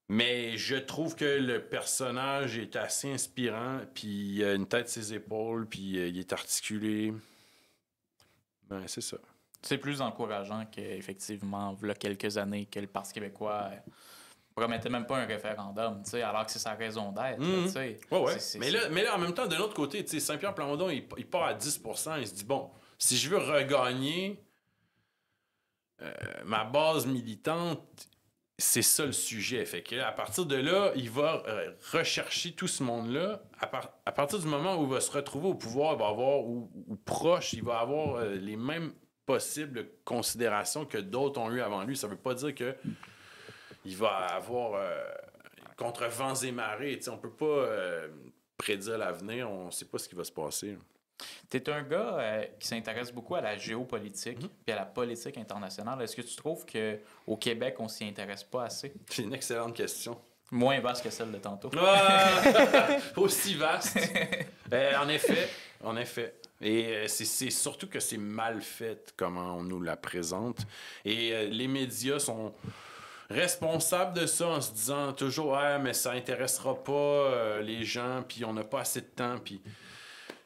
Mais je trouve que le personnage est assez inspirant, puis il a une tête sur ses épaules, puis il est articulé. Ben, c'est ça. C'est plus encourageant qu'effectivement, il y a quelques années, que le Parti québécois promettait même pas un référendum, alors que c'est sa raison d'être. Mais là, en même temps, de l'autre côté, Saint-Pierre Plamondon, il part à 10 %. Il se dit, bon, si je veux regagner ma base militante, c'est ça le sujet. Fait que à partir de là, il va rechercher tout ce monde-là. À partir du moment où il va se retrouver au pouvoir, il va avoir, ou proche, il va avoir les mêmes possibles considérations que d'autres ont eu avant lui. Ça veut pas dire que il va avoir contre vents et marées. On peut pas prédire l'avenir. On sait pas ce qui va se passer. T'es un gars qui s'intéresse beaucoup à la géopolitique et à la politique internationale. Est-ce que tu trouves qu'au Québec, on s'y intéresse pas assez? C'est une excellente question. Moins vaste que celle de tantôt. Aussi vaste. En effet. Et c'est surtout que c'est mal fait comment on nous la présente. Et les médias sont responsables de ça en se disant toujours « mais ça intéressera pas les gens, puis on n'a pas assez de temps. » Puis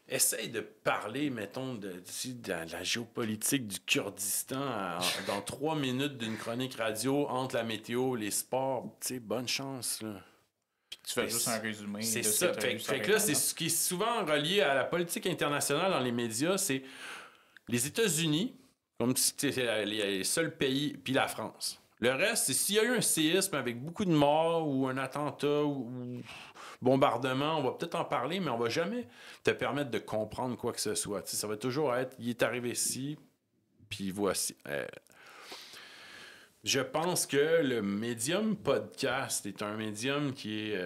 essaye de parler, mettons, de la géopolitique du Kurdistan dans 3 minutes d'une chronique radio entre la météo, les sports. Tu sais, bonne chance, là. Tu fais juste un résumé. C'est ça. Fait que là, c'est ce qui est souvent relié à la politique internationale dans les médias, c'est les États-Unis, comme si c'était les seuls pays, puis la France. Le reste, c'est s'il y a eu un séisme avec beaucoup de morts ou un attentat ou bombardement, on va peut-être en parler, mais on va jamais te permettre de comprendre quoi que ce soit. T'sais, ça va toujours être, il est arrivé ici, puis voici. Je pense que le médium podcast est un médium qui est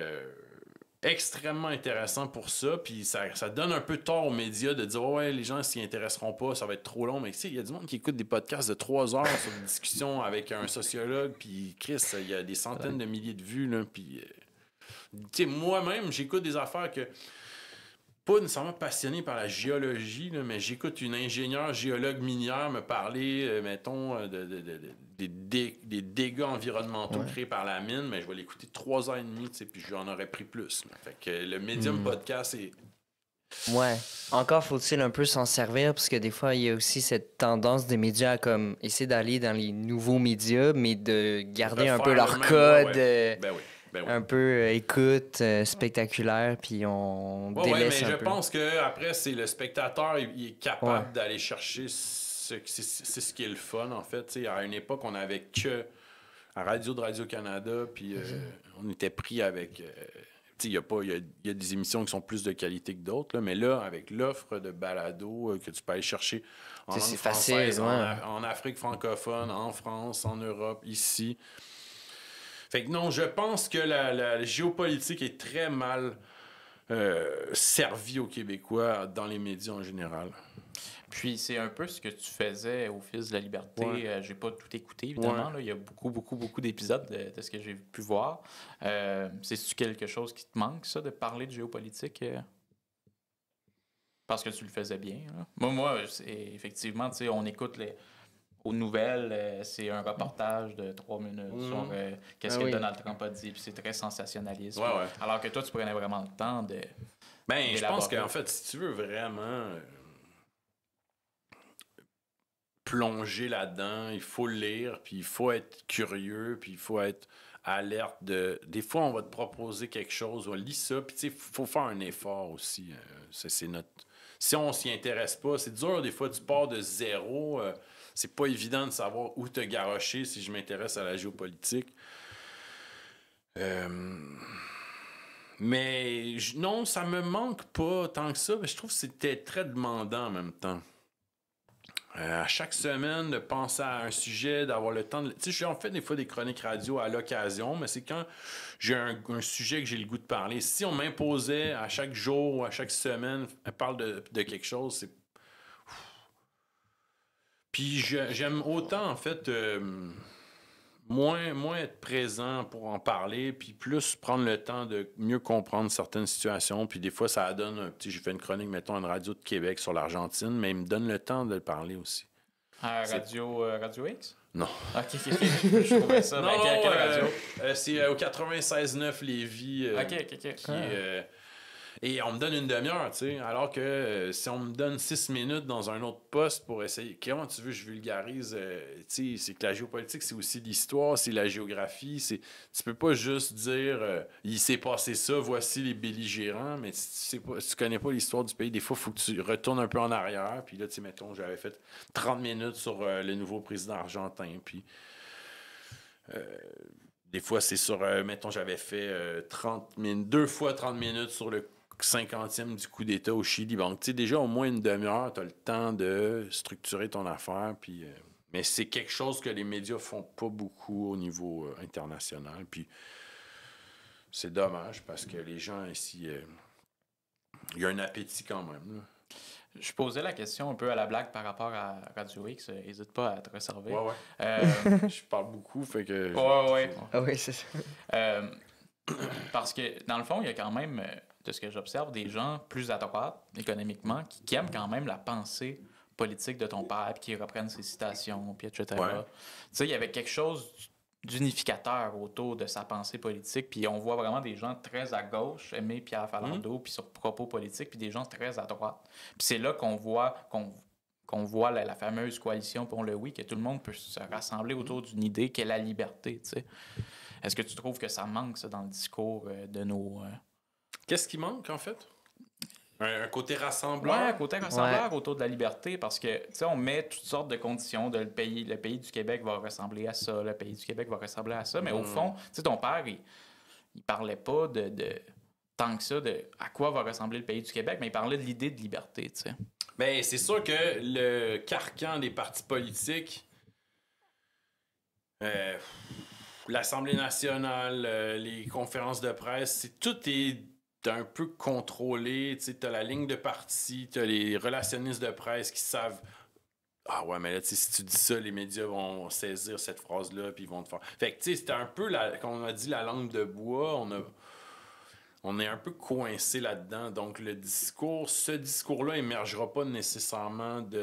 extrêmement intéressant pour ça, puis ça donne un peu tort aux médias de dire ouais, les gens s'y intéresseront pas, ça va être trop long, mais tu sais, il y a du monde qui écoute des podcasts de 3 heures sur une discussion avec un sociologue, puis Chris, il y a des centaines de milliers de vues, là, puis tu sais, moi-même, j'écoute des affaires que pas nécessairement passionné par la géologie, là, mais j'écoute une ingénieure géologue minière me parler, mettons, des dégâts environnementaux créés par la mine, mais je vais l'écouter 3 heures et demie, puis j'en aurais pris plus. Là. Fait que le médium podcast Ouais. Encore faut-il un peu s'en servir parce que des fois, il y a aussi cette tendance des médias à comme essayer d'aller dans les nouveaux médias, mais de garder un peu Refaire leur le même, code, Ben oui. Ben oui. un peu écoute, spectaculaire, puis on Ouais, délaisse mais un je peu. pense que après c'est le spectateur, il est capable d'aller chercher c'est ce qui est le fun, en fait. T'sais, à une époque, on avait que à Radio-Canada, puis on était pris avec... il y a des émissions qui sont plus de qualité que d'autres, là, mais là, avec l'offre de balado que tu peux aller chercher en langue C'est française, facile, ouais. en Afrique francophone, en France, en Europe, ici. Fait que non, je pense que la géopolitique est très mal servie aux Québécois dans les médias en général. Puis c'est un peu ce que tu faisais au Fils de la Liberté. Ouais. J'ai pas tout écouté, évidemment. Ouais. Là. Il y a beaucoup d'épisodes de ce que j'ai pu voir. C'est-tu quelque chose qui te manque, ça, de parler de géopolitique? Parce que tu le faisais bien. Là. Moi effectivement, tu sais, on écoute aux nouvelles, c'est un reportage de 3 minutes sur qu'est-ce que Donald Trump a dit, puis c'est très sensationnaliste. Ouais. Alors que toi, tu prenais vraiment le temps de... Ben, je pense qu'en fait, si tu veux vraiment plonger là-dedans, il faut lire, puis il faut être curieux, puis il faut être alerte de... Des fois, on va te proposer quelque chose, on lit ça, puis tu sais, il faut faire un effort aussi. C'est notre... Si on s'y intéresse pas, c'est dur, des fois, tu pars de zéro. C'est pas évident de savoir où te garrocher si je m'intéresse à la géopolitique. Mais non, ça me manque pas tant que ça. Mais je trouve que c'était très demandant en même temps. À chaque semaine, de penser à un sujet, d'avoir le temps de... Tu sais, j'en fais des fois des chroniques radio à l'occasion, mais c'est quand j'ai un sujet que j'ai le goût de parler. Si on m'imposait à chaque jour ou à chaque semaine, elle parle de quelque chose, c'est... Puis j'aime autant, en fait, moins être présent pour en parler, puis plus prendre le temps de mieux comprendre certaines situations. Puis des fois, ça donne... J'ai fait une chronique, mettons, à une radio de Québec sur l'Argentine, mais il me donne le temps de le parler aussi. À Radio X? Non. OK. Je trouvais ça. Non, quelle radio? C'est au 96.9 Lévis. OK. Et on me donne une demi-heure, tu sais. Alors que si on me donne 6 minutes dans un autre poste pour essayer... Comment tu veux que je vulgarise? Tu sais, c'est que la géopolitique, c'est aussi l'histoire, c'est la géographie. Tu peux pas juste dire il s'est passé ça, voici les belligérants, mais si tu connais pas l'histoire du pays, des fois, il faut que tu retournes un peu en arrière. Puis là, tu sais, mettons, j'avais fait 30 minutes sur le nouveau président argentin, puis... des fois, c'est sur... mettons, j'avais fait 2 fois 30 minutes sur le 50e du coup d'État au Chili. Donc, tu sais, déjà, au moins une demi-heure, tu as le temps de structurer ton affaire. Puis, mais c'est quelque chose que les médias font pas beaucoup au niveau international. Puis, c'est dommage parce que les gens ici... il y a un appétit quand même, là. Je posais la question un peu à la blague par rapport à Radio X. N'hésite pas à te resservir. Ouais. Je parle beaucoup, fait que... Ouais. Ah oui, c'est ça. Parce que, dans le fond, il y a quand même, de ce que j'observe, des gens plus à droite, économiquement, qui aiment quand même la pensée politique de ton père, puis qui reprennent ses citations, puis etc. Ouais. Tu sais, il y avait quelque chose d'unificateur autour de sa pensée politique, puis on voit vraiment des gens très à gauche aimer Pierre Falardeau, puis sur propos politiques, puis des gens très à droite. Puis c'est là qu'on voit la fameuse coalition pour le oui, que tout le monde peut se rassembler autour d'une idée qu'est la liberté, tu sais. Est-ce que tu trouves que ça manque, ça, dans le discours de nos... Qu'est-ce qui manque, en fait? Un côté rassembleur? Ouais, un côté rassembleur autour de la liberté, parce que, tu sais, on met toutes sortes de conditions. Le pays du Québec va ressembler à ça, le pays du Québec va ressembler à ça, mais au fond, tu sais, ton père, il parlait pas de tant que ça de à quoi va ressembler le pays du Québec, mais il parlait de l'idée de liberté, tu sais. Bien, c'est sûr que le carcan des partis politiques... l'Assemblée nationale, les conférences de presse, tout est un peu contrôlé. Tu as la ligne de parti, tu as les relationnistes de presse qui savent... Ah ouais, mais là, si tu dis ça, les médias vont saisir cette phrase-là, puis ils vont te faire... Fait que, tu sais, c'était un peu, comme on a dit, la langue de bois. On est un peu coincé là-dedans. Donc, ce discours-là émergera pas nécessairement tu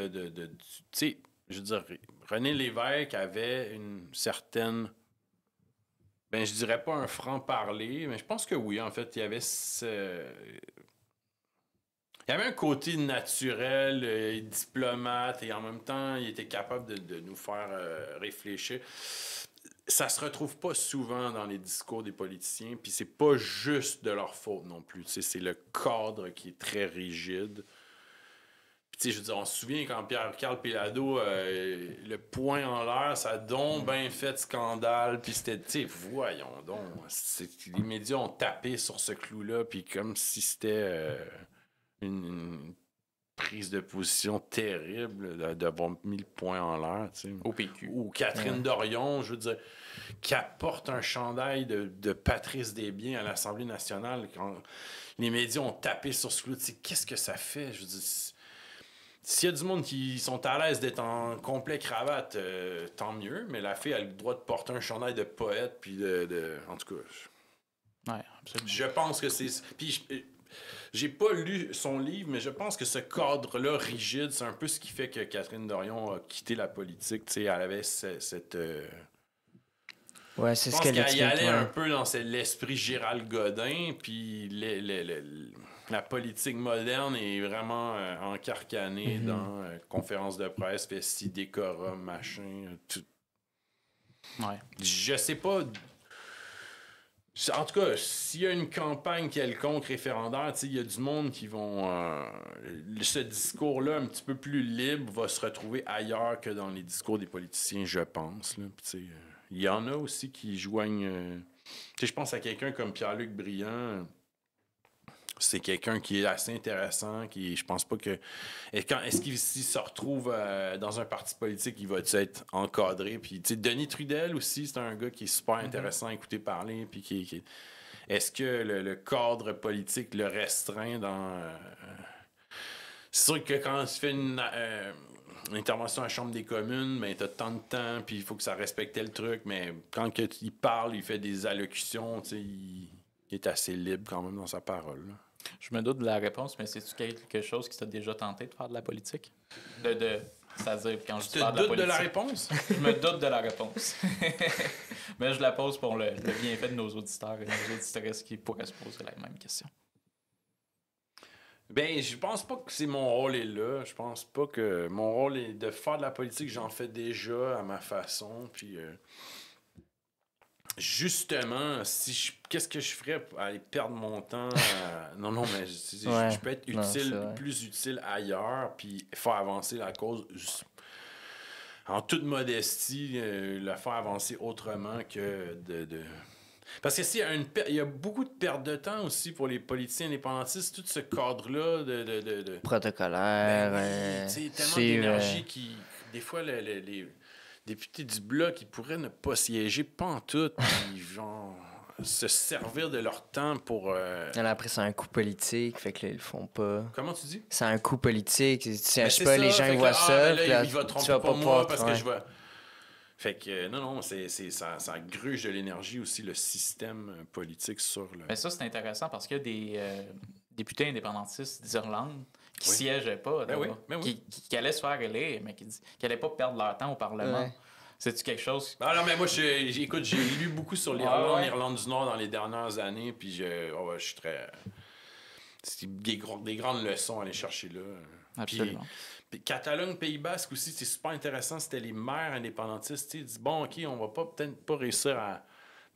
sais, je veux dire, René Lévesque avait une certaine... Ben, je dirais pas un franc-parler, mais je pense que oui, en fait, il y avait Il y avait un côté naturel, diplomate, et en même temps, il était capable de nous faire réfléchir. Ça se retrouve pas souvent dans les discours des politiciens, puis c'est pas juste de leur faute non plus. C'est le cadre qui est très rigide. Puis je veux dire, on se souvient quand Pierre-Carl Péladeau, le poing en l'air, ça a donc bien fait scandale, puis c'était, voyons donc, les médias ont tapé sur ce clou-là, puis comme si c'était une prise de position terrible d'avoir mis le poing en l'air, tu sais. Au PQ. Ou Catherine Dorion, je veux dire, qui apporte un chandail de Patrice Desbiens à l'Assemblée nationale. Quand les médias ont tapé sur ce clou, tu sais, qu'est-ce que ça fait? Je veux dire, s'il y a du monde qui sont à l'aise d'être en complet cravate, tant mieux, mais la fille a le droit de porter un chandail de poète, puis en tout cas... Ouais, absolument. Je pense que c'est... Puis j'ai pas lu son livre, mais je pense que ce cadre-là rigide, c'est un peu ce qui fait que Catherine Dorion a quitté la politique. Tu sais, elle avait cette... Ouais, c'est je ce pense qu'elle qu'elle y explique. allait Ouais. un peu dans l'esprit Gérald Godin, puis la politique moderne est vraiment encarcanée dans conférences de presse, fait décorum, machin, tout. Ouais. Je sais pas... En tout cas, s'il y a une campagne quelconque référendaire, il y a du monde qui vont... ce discours-là, un petit peu plus libre, va se retrouver ailleurs que dans les discours des politiciens, je pense. Il y en a aussi qui joignent... je pense à quelqu'un comme Pierre-Luc Briand. C'est quelqu'un qui est assez intéressant, qui je pense pas que... Est-ce qu'il se retrouve dans un parti politique, il va être encadré? Puis, Denis Trudel aussi, c'est un gars qui est super intéressant à écouter parler. Puis est-ce que le cadre politique le restreint dans... C'est sûr que quand tu fais une intervention à la Chambre des communes, ben, t'as tant de temps, puis il faut que ça respecte le truc. Mais quand il parle, il fait des allocutions, il est assez libre quand même dans sa parole, là. Je me doute de la réponse, mais c'est-tu quelque chose qui t'a déjà tenté de faire de la politique? C'est-à-dire, quand je dis faire de la politique... Tu te doutes de la réponse? Je me doute de la réponse. Mais je la pose pour le bienfait de nos auditeurs et nos auditrices qui pourraient se poser la même question. Ben, je pense pas que c'est mon rôle est là. Je pense pas que mon rôle est de faire de la politique. J'en fais déjà à ma façon, puis... Justement, qu'est-ce que je ferais pour aller perdre mon temps? Non, mais je peux être plus utile ailleurs, puis faire avancer la cause en toute modestie, la faire avancer autrement que de... Parce que il y a beaucoup de perte de temps aussi pour les politiciens indépendantistes, tout ce cadre-là de... Protocolaire. Tellement d'énergie qui... Des fois, les députés du Bloc, ils pourraient ne pas siéger pantoute, puis genre se servir de leur temps pour... Après, c'est un coup politique, fait que là, ils le font pas. Comment tu dis? C'est un coup politique. Je sais pas, les gens ils voient ça, puis là, il va tromper pas moi parce que je vais... Fait que, non, ça gruge de l'énergie aussi, le système politique sur le... Mais ça, c'est intéressant parce qu'il y a des députés indépendantistes d'Irlande qui siégeaient pas, qui allaient se faire élire, mais qui n'allaient pas perdre leur temps au Parlement. Ouais. C'est-tu quelque chose... Non, mais moi, écoute, j'ai lu beaucoup sur l'Irlande du Nord dans les dernières années, puis je suis très... C'est des grandes leçons à aller chercher là. Absolument. Puis Catalogne, Pays Basque aussi, c'est super intéressant. C'était les maires indépendantistes. Ils disent, bon, OK, on va peut-être pas réussir à...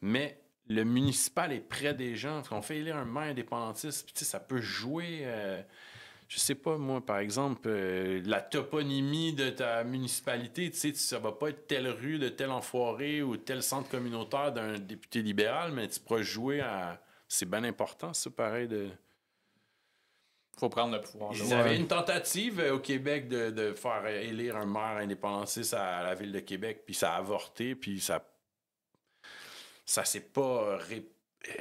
Mais le municipal est près des gens. On fait élire un maire indépendantiste. Puis ça peut jouer... je sais pas, moi, par exemple, la toponymie de ta municipalité, ça va pas être telle rue de tel enfoiré ou tel centre communautaire d'un député libéral, mais tu pourras jouer à... C'est bien important, ça, pareil, de... Faut prendre le pouvoir. Ils avaient une tentative au Québec de faire élire un maire indépendantiste à la ville de Québec, puis ça a avorté, puis ça s'est pas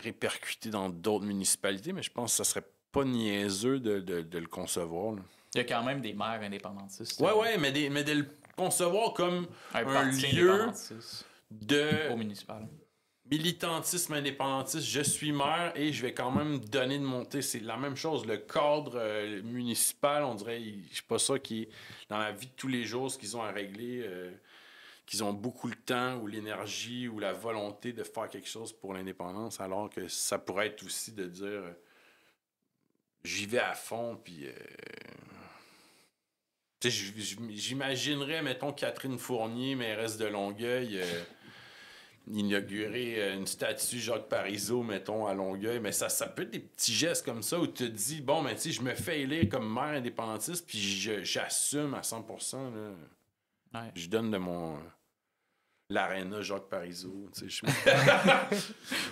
répercuté dans d'autres municipalités, mais je pense que ça serait pas niaiseux de le concevoir, là. Il y a quand même des maires indépendantistes. Ouais, mais de le concevoir comme un lieu de municipal. Militantisme indépendantiste, je suis maire et je vais quand même donner de monter. C'est la même chose. Le cadre municipal, on dirait, je suis pas ça qui est dans la vie de tous les jours, ce qu'ils ont à régler, qu'ils ont beaucoup le temps ou l'énergie ou la volonté de faire quelque chose pour l'indépendance, alors que ça pourrait être aussi de dire j'y vais à fond, puis... j'imaginerais, mettons, Catherine Fournier, mairesse de Longueuil, inaugurer une statue Jacques Parizeau, mettons, à Longueuil. Mais ça peut être des petits gestes comme ça où tu te dis, bon, ben, tu sais, je me fais élire comme maire indépendantiste, puis j'assume à 100%. Là. Ouais. Je donne de mon... l'aréna Jacques Parizeau, tu sais.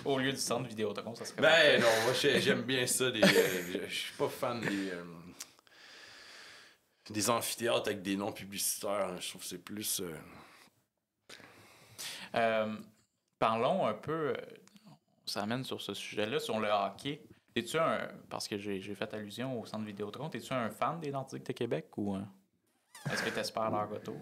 Au lieu du centre Vidéotron, ça serait... Ben non, moi, j'aime bien ça. Je suis pas fan des amphithéâtres avec des noms publicitaires. Je trouve que c'est plus... Parlons un peu, on s'amène sur ce sujet-là, sur le hockey. Parce que j'ai fait allusion au centre Vidéotron, es-tu un fan des Nordiques de Québec ou est-ce que tu espères leur retour?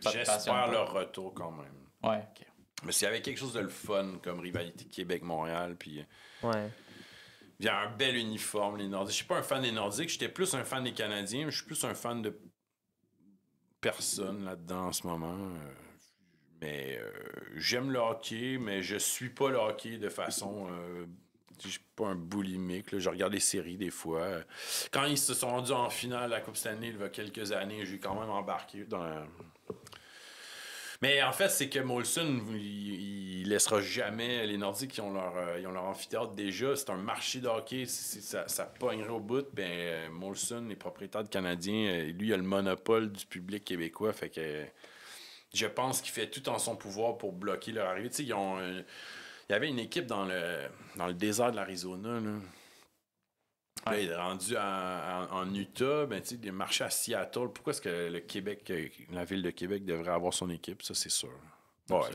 J'espère leur retour quand même. Ouais, OK. Mais s'il y avait quelque chose de le fun comme rivalité Québec-Montréal, puis... Ouais. Il y a un bel uniforme, les Nordiques. Je suis pas un fan des Nordiques, j'étais plus un fan des Canadiens, mais je suis plus un fan de personne là-dedans en ce moment. Mais j'aime le hockey, mais je suis pas le hockey de façon... je suis pas un boulimique. Là. Je regarde les séries des fois. Quand ils se sont rendus en finale à la Coupe Stanley il y a quelques années, j'ai quand même embarqué dans... Mais en fait, c'est que Molson, il laissera jamais... Les Nordiques, ils ont leur amphithéâtre déjà. C'est un marché de hockey. Ça pognerait au bout. Ben, Molson, les propriétaires canadiens, lui, il a le monopole du public québécois. Fait que je pense qu'il fait tout en son pouvoir pour bloquer leur arrivée. Tu sais, il y avait une équipe dans le désert de l'Arizona, là. Là, il est rendu en Utah, ben, il est marché à Seattle. Pourquoi est-ce que le Québec, la ville de Québec devrait avoir son équipe? Ça, c'est sûr. Ouais,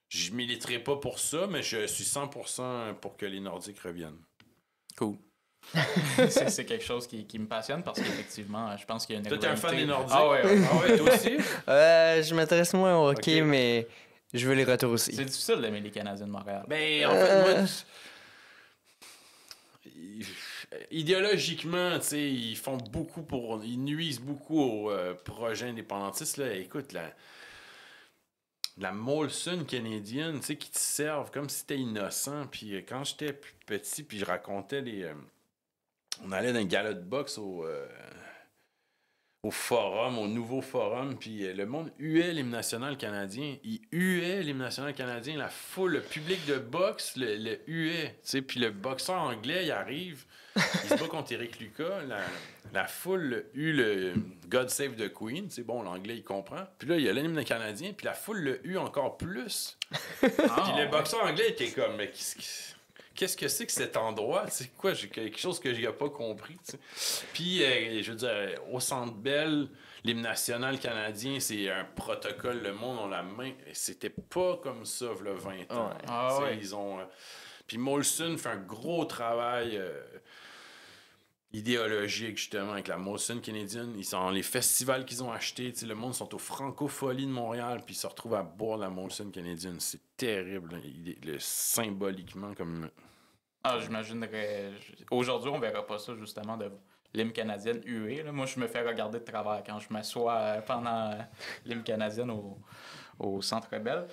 je militerai pas pour ça, mais je suis 100% pour que les Nordiques reviennent. Cool. c'est quelque chose qui me passionne parce qu'effectivement, je pense qu'il y a une... Toi, t'es un fan des Nordiques? Ah ouais, toi aussi? Je m'intéresse moins au hockey, mais je veux les retours aussi. C'est difficile d'aimer les Canadiens de Montréal. Ben, en fait, moi... Idéologiquement, tu sais, ils nuisent beaucoup aux projets indépendantistes. Là. Écoute, la Molson canadienne, tu sais, qui te servent comme si t'étais innocent. Puis quand j'étais plus petit, puis je racontais on allait dans un gala de boxe au forum, au nouveau forum, puis le monde huait l'hymne national canadien. Il huait l'hymne national canadien. La foule, le public de boxe le huait. Tu sais, puis le boxeur anglais, il arrive, il se bat contre Eric Lucas. La foule hue le God Save the Queen. C'est bon, l'anglais, il comprend. Puis là, il y a l'hymne canadien, puis la foule le hue encore plus. Puis le boxeur anglais était comme, mais qu'est-ce que c'est que cet endroit? C'est quoi? J'ai quelque chose que j'ai pas compris. T'sais. Puis, je veux dire, au Centre Bell, l'hymne national canadien, c'est un protocole, le monde on la main. C'était pas comme ça, il y a 20 ans. Ouais. Ah, ouais. Ils ont... Puis Molson fait un gros travail idéologique, justement, avec la Molson canadienne. Ils sont les festivals qu'ils ont achetés. Le monde sont aux Francopholies de Montréal, puis ils se retrouvent à boire de la Molson canadienne. C'est terrible, symboliquement, comme... Ah, j'imaginerais... Aujourd'hui, on verra pas ça, justement, de l'hymne canadienne huée. Moi, je me fais regarder de travers quand je m'assois pendant l'hymne canadienne au Centre Bell.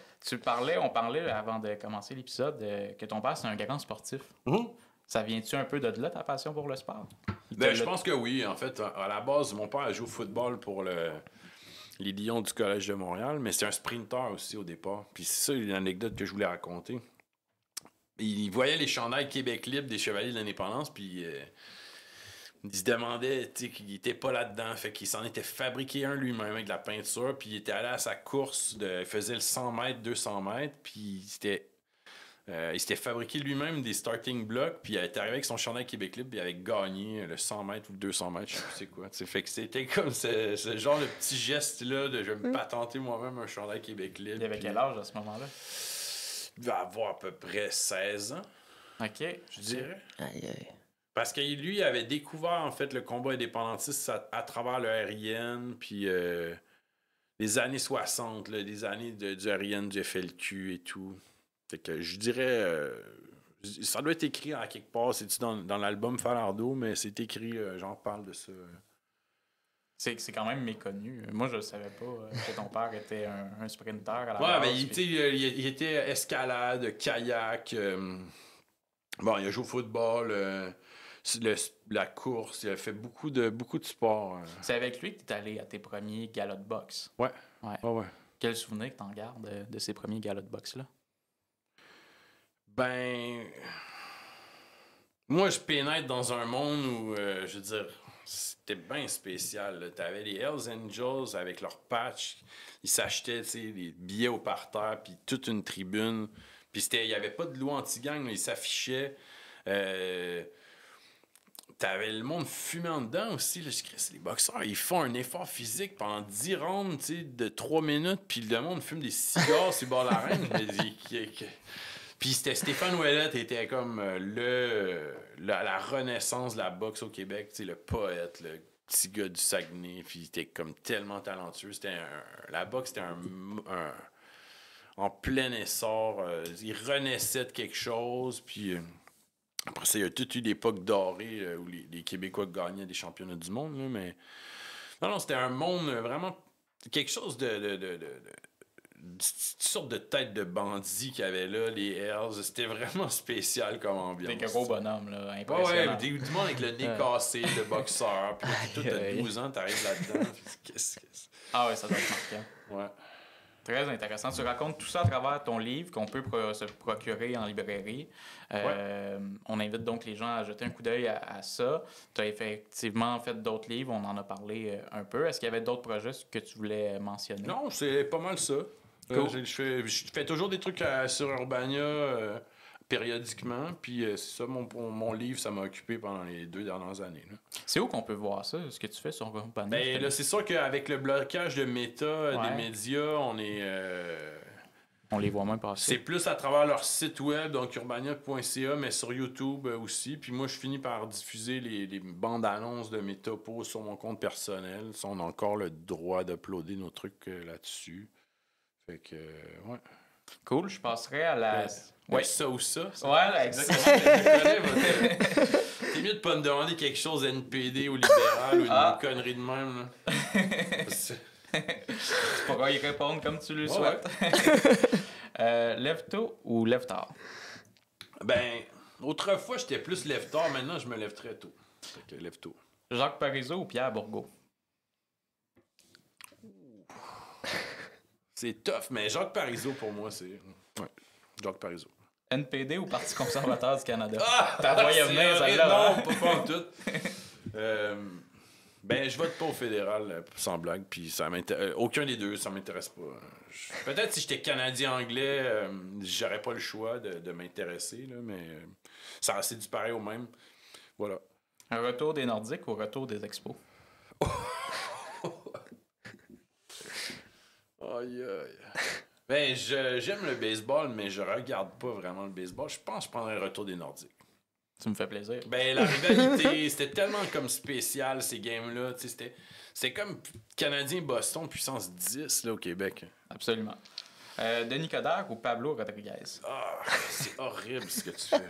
On parlait, avant de commencer l'épisode, que ton père, c'est un grand sportif. Mm-hmm. Ça vient-tu un peu de là, ta passion pour le sport? Ben, je pense que oui. En fait, à la base, mon père a joué au football pour les Lions du Collège de Montréal, mais c'est un sprinter aussi au départ. Puis c'est ça une anecdote que je voulais raconter. Il voyait les chandails Québec libre des Chevaliers de l'Indépendance, puis il se demandait qu'il était pas là-dedans. Fait qu'il s'en était fabriqué un lui-même avec de la peinture, puis il était allé à sa course, il faisait le 100 mètres, 200 mètres, puis il s'était fabriqué lui-même des starting blocks, puis il était arrivé avec son chandail Québec libre, puis il avait gagné le 100 mètres ou le 200 mètres, je sais plus c'est quoi. T'sais. Fait que c'était comme ce genre de petit geste-là de je vais me patenter moi-même un chandail Québec libre. Il avait quel âge à ce moment-là? Il devait avoir à peu près 16 ans. OK. Je dirais. Aïe. Parce que lui, il avait découvert, en fait, le combat indépendantiste à travers le RIN, puis les années 60, là, les années du RIN, du FLQ et tout. Fait que je dirais... ça doit être écrit à quelque part. C'est-tu dans l'album Falardeau, mais c'est écrit, j'en parle de ça. C'est quand même méconnu. Moi, je ne savais pas que ton père était un sprinter à la base. Ouais, mais il était escalade, kayak, Bon, il a joué au football, la course, il a fait beaucoup de sports. C'est avec lui que tu es allé à tes premiers galas de boxe. Ouais. Ouais. Quel souvenir que tu en gardes de ces premiers galas de boxe-là? Ben... Moi, je pénètre dans un monde où, je veux dire, c'était bien spécial. T'avais les Hells Angels avec leurs patchs. Ils s'achetaient, tu sais, des billets au parterre, puis toute une tribune. Puis il n'y avait pas de loi anti-gang, ils s'affichaient. T'avais le monde fumant dedans aussi. Là, les boxeurs, ils font un effort physique pendant 10 rounds, tu sais, de 3 minutes, puis le monde fume des cigares sur le bord de l'arène. Puis c'était Stéphane Ouellet était comme la renaissance de la boxe au Québec, tu sais, le poète, le petit gars du Saguenay, puis il était comme tellement talentueux. La boxe, c'était en plein essor. Il renaissait de quelque chose, puis après ça, il y a toute une époque dorée où les Québécois gagnaient des championnats du monde, là, mais non, c'était un monde vraiment quelque chose une sorte de tête de bandit qu'il y avait là, les Hells. C'était vraiment spécial comme ambiance. Des gros bonhommes, là, impressionnant. Ouais, du monde avec le nez cassé, de boxeur. Puis tout à 12 ans, t'arrives là-dedans. Ah ouais, ça doit être marquant. Ouais. Très intéressant. Tu racontes tout ça à travers ton livre qu'on peut se procurer en librairie. On invite donc les gens à jeter un coup d'œil à ça. Tu as effectivement fait d'autres livres, on en a parlé un peu. Est-ce qu'il y avait d'autres projets que tu voulais mentionner? Non, c'est pas mal ça. Cool. Je fais toujours des trucs sur Urbania périodiquement, puis c'est ça, mon livre, ça m'a occupé pendant les 2 dernières années. Là. C'est où qu'on peut voir ça, ce que tu fais sur Urbania? Ben là, c'est sûr qu'avec le blocage de méta des médias, on est... On les voit même passer. C'est plus à travers leur site web, donc urbania.ca, mais sur YouTube aussi. Puis moi, je finis par diffuser les bandes annonces de mes topos sur mon compte personnel. Ça, on a encore le droit d'uploader nos trucs là-dessus. Fait que, ouais. Cool, je passerai à la... Ouais, ça ou ça. Ouais, exactement. T'es mieux de pas me demander quelque chose NPD ou libéral ou une connerie de même. Là. Tu pourras y répondre comme tu le souhaites. Lève tôt ou lève tard? Ben, autrefois, j'étais plus lève tard. Maintenant, je me lève très tôt. Fait que lève tôt. Jacques Parizeau ou Pierre Bourgault? C'est tough, mais Jacques Parizeau, pour moi, c'est... Ouais, Jacques Parizeau. NPD ou Parti conservateur du Canada? T'as voyé venir, celle-là? Non, pas en tout. Ben, je vote pas au fédéral, sans blague, puis ça aucun des deux, ça m'intéresse pas. Peut-être si j'étais Canadien-Anglais, j'aurais pas le choix de m'intéresser, là, mais c'est du pareil au même. Voilà. Un retour des Nordiques ou retour des Expos? Aïe, aïe. Ben, j'aime le baseball, mais je regarde pas vraiment le baseball. Je pense que je prendrais un retour des Nordiques. Tu me fais plaisir. Ben, la rivalité, c'était tellement comme spécial, ces games-là. C'était comme Canadien-Boston puissance 10 là, au Québec. Absolument. Denis Coderre ou Pablo Rodriguez? Ah, c'est horrible ce que tu fais.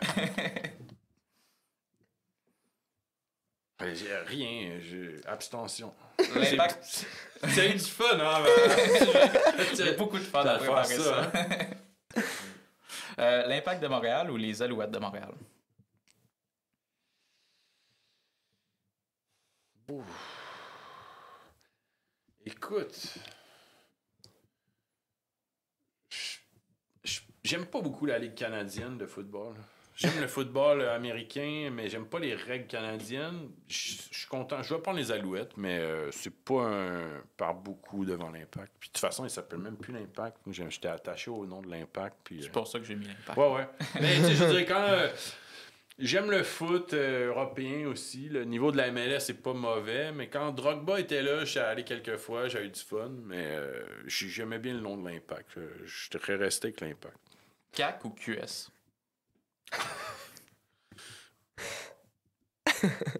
J'ai rien, abstention. L'impact. Tu as eu du fun, hein? J'ai beaucoup de fun à préparer ça. L'Impact de Montréal ou les Alouettes de Montréal? Ouh. Écoute, j'aime pas beaucoup la Ligue canadienne de football. J'aime le football américain, mais j'aime pas les règles canadiennes. Je suis content. Je vais prendre les Alouettes, mais c'est pas par beaucoup devant l'Impact. Puis de toute façon, il s'appelle même plus l'Impact. J'étais attaché au nom de l'Impact. Puis, c'est pour ça que j'ai mis l'Impact. Ouais. Mais tu sais, je dirais quand... j'aime le foot européen aussi. Le niveau de la MLS, c'est pas mauvais. Mais quand Drogba était là, je suis allé quelques fois. J'ai eu du fun. Mais j'aimais bien le nom de l'Impact. Je serais resté avec l'Impact. CAC ou QS?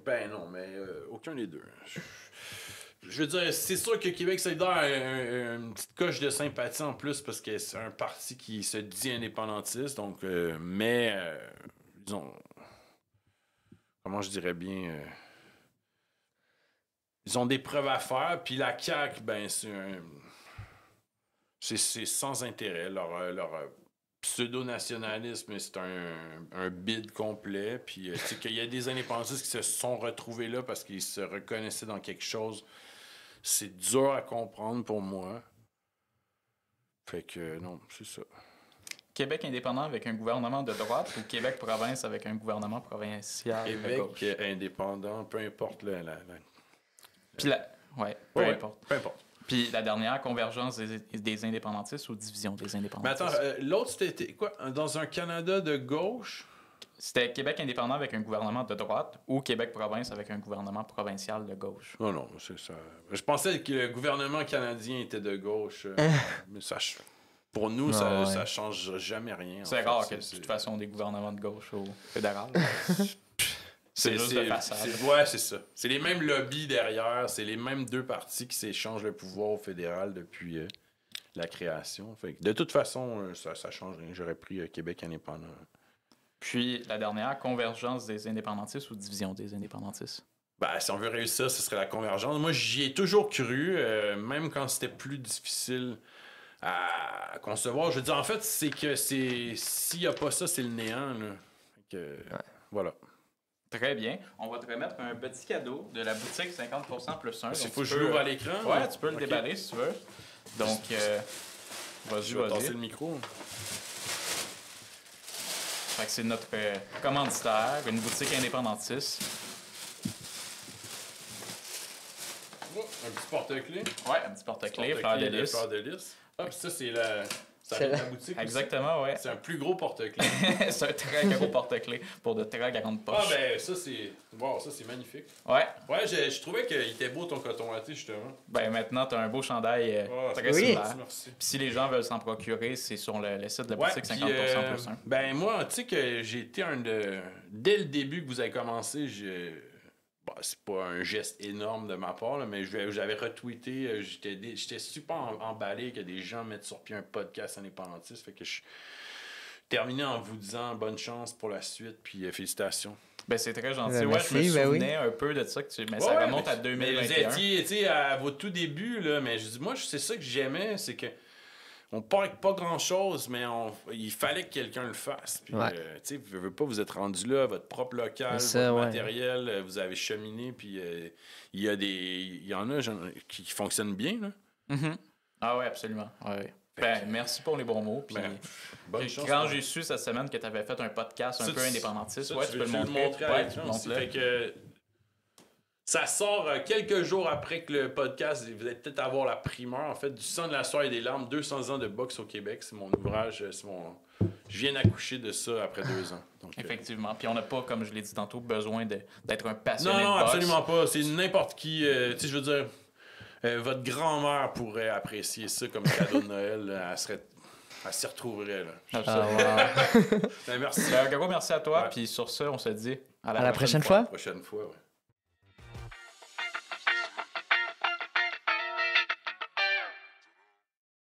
Ben non, mais aucun des deux. Je veux dire, c'est sûr que Québec solidaire a une petite coche de sympathie en plus parce que c'est un parti qui se dit indépendantiste. Donc, disons, comment je dirais bien, ils ont des preuves à faire. Puis la CAQ, ben c'est sans intérêt. pseudo-nationalisme, mais c'est un bid complet. Puis, tu sais, qu'il y a des indépendantistes qui se sont retrouvés là parce qu'ils se reconnaissaient dans quelque chose. C'est dur à comprendre pour moi. Fait que, non, c'est ça. Québec indépendant avec un gouvernement de droite ou Québec province avec un gouvernement provincial de Québec gauche? indépendant, peu importe Puis ouais, peu importe. Peu importe. Puis la dernière, convergence des indépendantistes ou division des Mais indépendantistes? attends, l'autre, c'était quoi? Dans un Canada de gauche? C'était Québec indépendant avec un gouvernement de droite ou Québec province avec un gouvernement provincial de gauche? Non, c'est ça. Je pensais que le gouvernement canadien était de gauche. Mais ça... Pour nous, ça change jamais rien. C'est rare que, de toute façon, des gouvernements de gauche au fédéral. C'est juste de façade. Ouais, c'est ça. C'est les mêmes lobbies derrière. C'est les mêmes deux partis qui s'échangent le pouvoir au fédéral depuis la création. Fait que, de toute façon, ça change rien. J'aurais pris Québec indépendant. Puis, la dernière, convergence des indépendantistes ou division des indépendantistes? Ben, si on veut réussir, ce serait la convergence. Moi, j'y ai toujours cru, même quand c'était plus difficile à concevoir. Je veux dire, en fait, c'est que s'il n'y a pas ça, c'est le néant. Là. Voilà. Très bien. On va te remettre un petit cadeau de la boutique 50% plus 1. Il faut que je l'ouvre à l'écran. Ouais, tu peux le débarrer si tu veux. Donc, je vais tasser le micro. Fait que c'est notre commanditaire, une boutique indépendantiste. Un petit porte-clés. Ouais, un petit porte-clés, fleur de lys. Fleur de lys. Ah, puis ça, c'est la boutique. Exactement, ouais. C'est un plus gros porte-clés. C'est un très gros porte-clés pour de très grandes poches. Ah, ben, ça, c'est magnifique. Ouais. Ouais, je trouvais qu'il était beau ton coton watté, justement. Ben, maintenant, tu as un beau chandail très oui. similaire. Puis si les gens veulent s'en procurer, c'est sur le site de la boutique 50% plus 1. Ben, moi, tu sais que j'ai été dès le début que vous avez commencé, c'est pas un geste énorme de ma part, là, mais j'avais retweeté, j'étais super emballé que des gens mettent sur pied un podcast indépendantiste. Fait que je terminais en vous disant bonne chance pour la suite, puis félicitations. Ben, c'est très gentil. Ben, ouais, merci, je me ben souvenais un peu de ça, mais ça remonte à 2021. Vous étiez, tu sais, à vos tout débuts, là, mais je dis, moi, c'est ça que j'aimais, c'est que on part avec pas grand-chose, mais il fallait que quelqu'un le fasse. Puis, tu sais, vous êtes rendu là, votre propre local, votre matériel, vous avez cheminé, puis il y en a qui fonctionnent bien, là. Mm-hmm. Ah oui, absolument. Ouais. Ben, merci pour les bons mots. Puis, bonne chance. Quand j'ai su cette semaine que tu avais fait un podcast un peu indépendantiste, tu peux le montrer. Fait que ça sort quelques jours après que le podcast, vous allez peut-être avoir la primeur, en fait, du sang, de la sueur et des larmes, 200 ans de boxe au Québec. C'est mon ouvrage, je viens d'accoucher de ça après 2 ans. Donc, effectivement. Puis on n'a pas, comme je l'ai dit tantôt, besoin d'être un passionné de non, boxe. Absolument pas. C'est n'importe qui. Tu sais, je veux dire, votre grand-mère pourrait apprécier ça comme cadeau de Noël. Elle s'y retrouverait, là. Absolument. Ben, merci. Un gros merci à toi. Puis sur ça, on se dit à la prochaine fois. À la prochaine fois, ouais.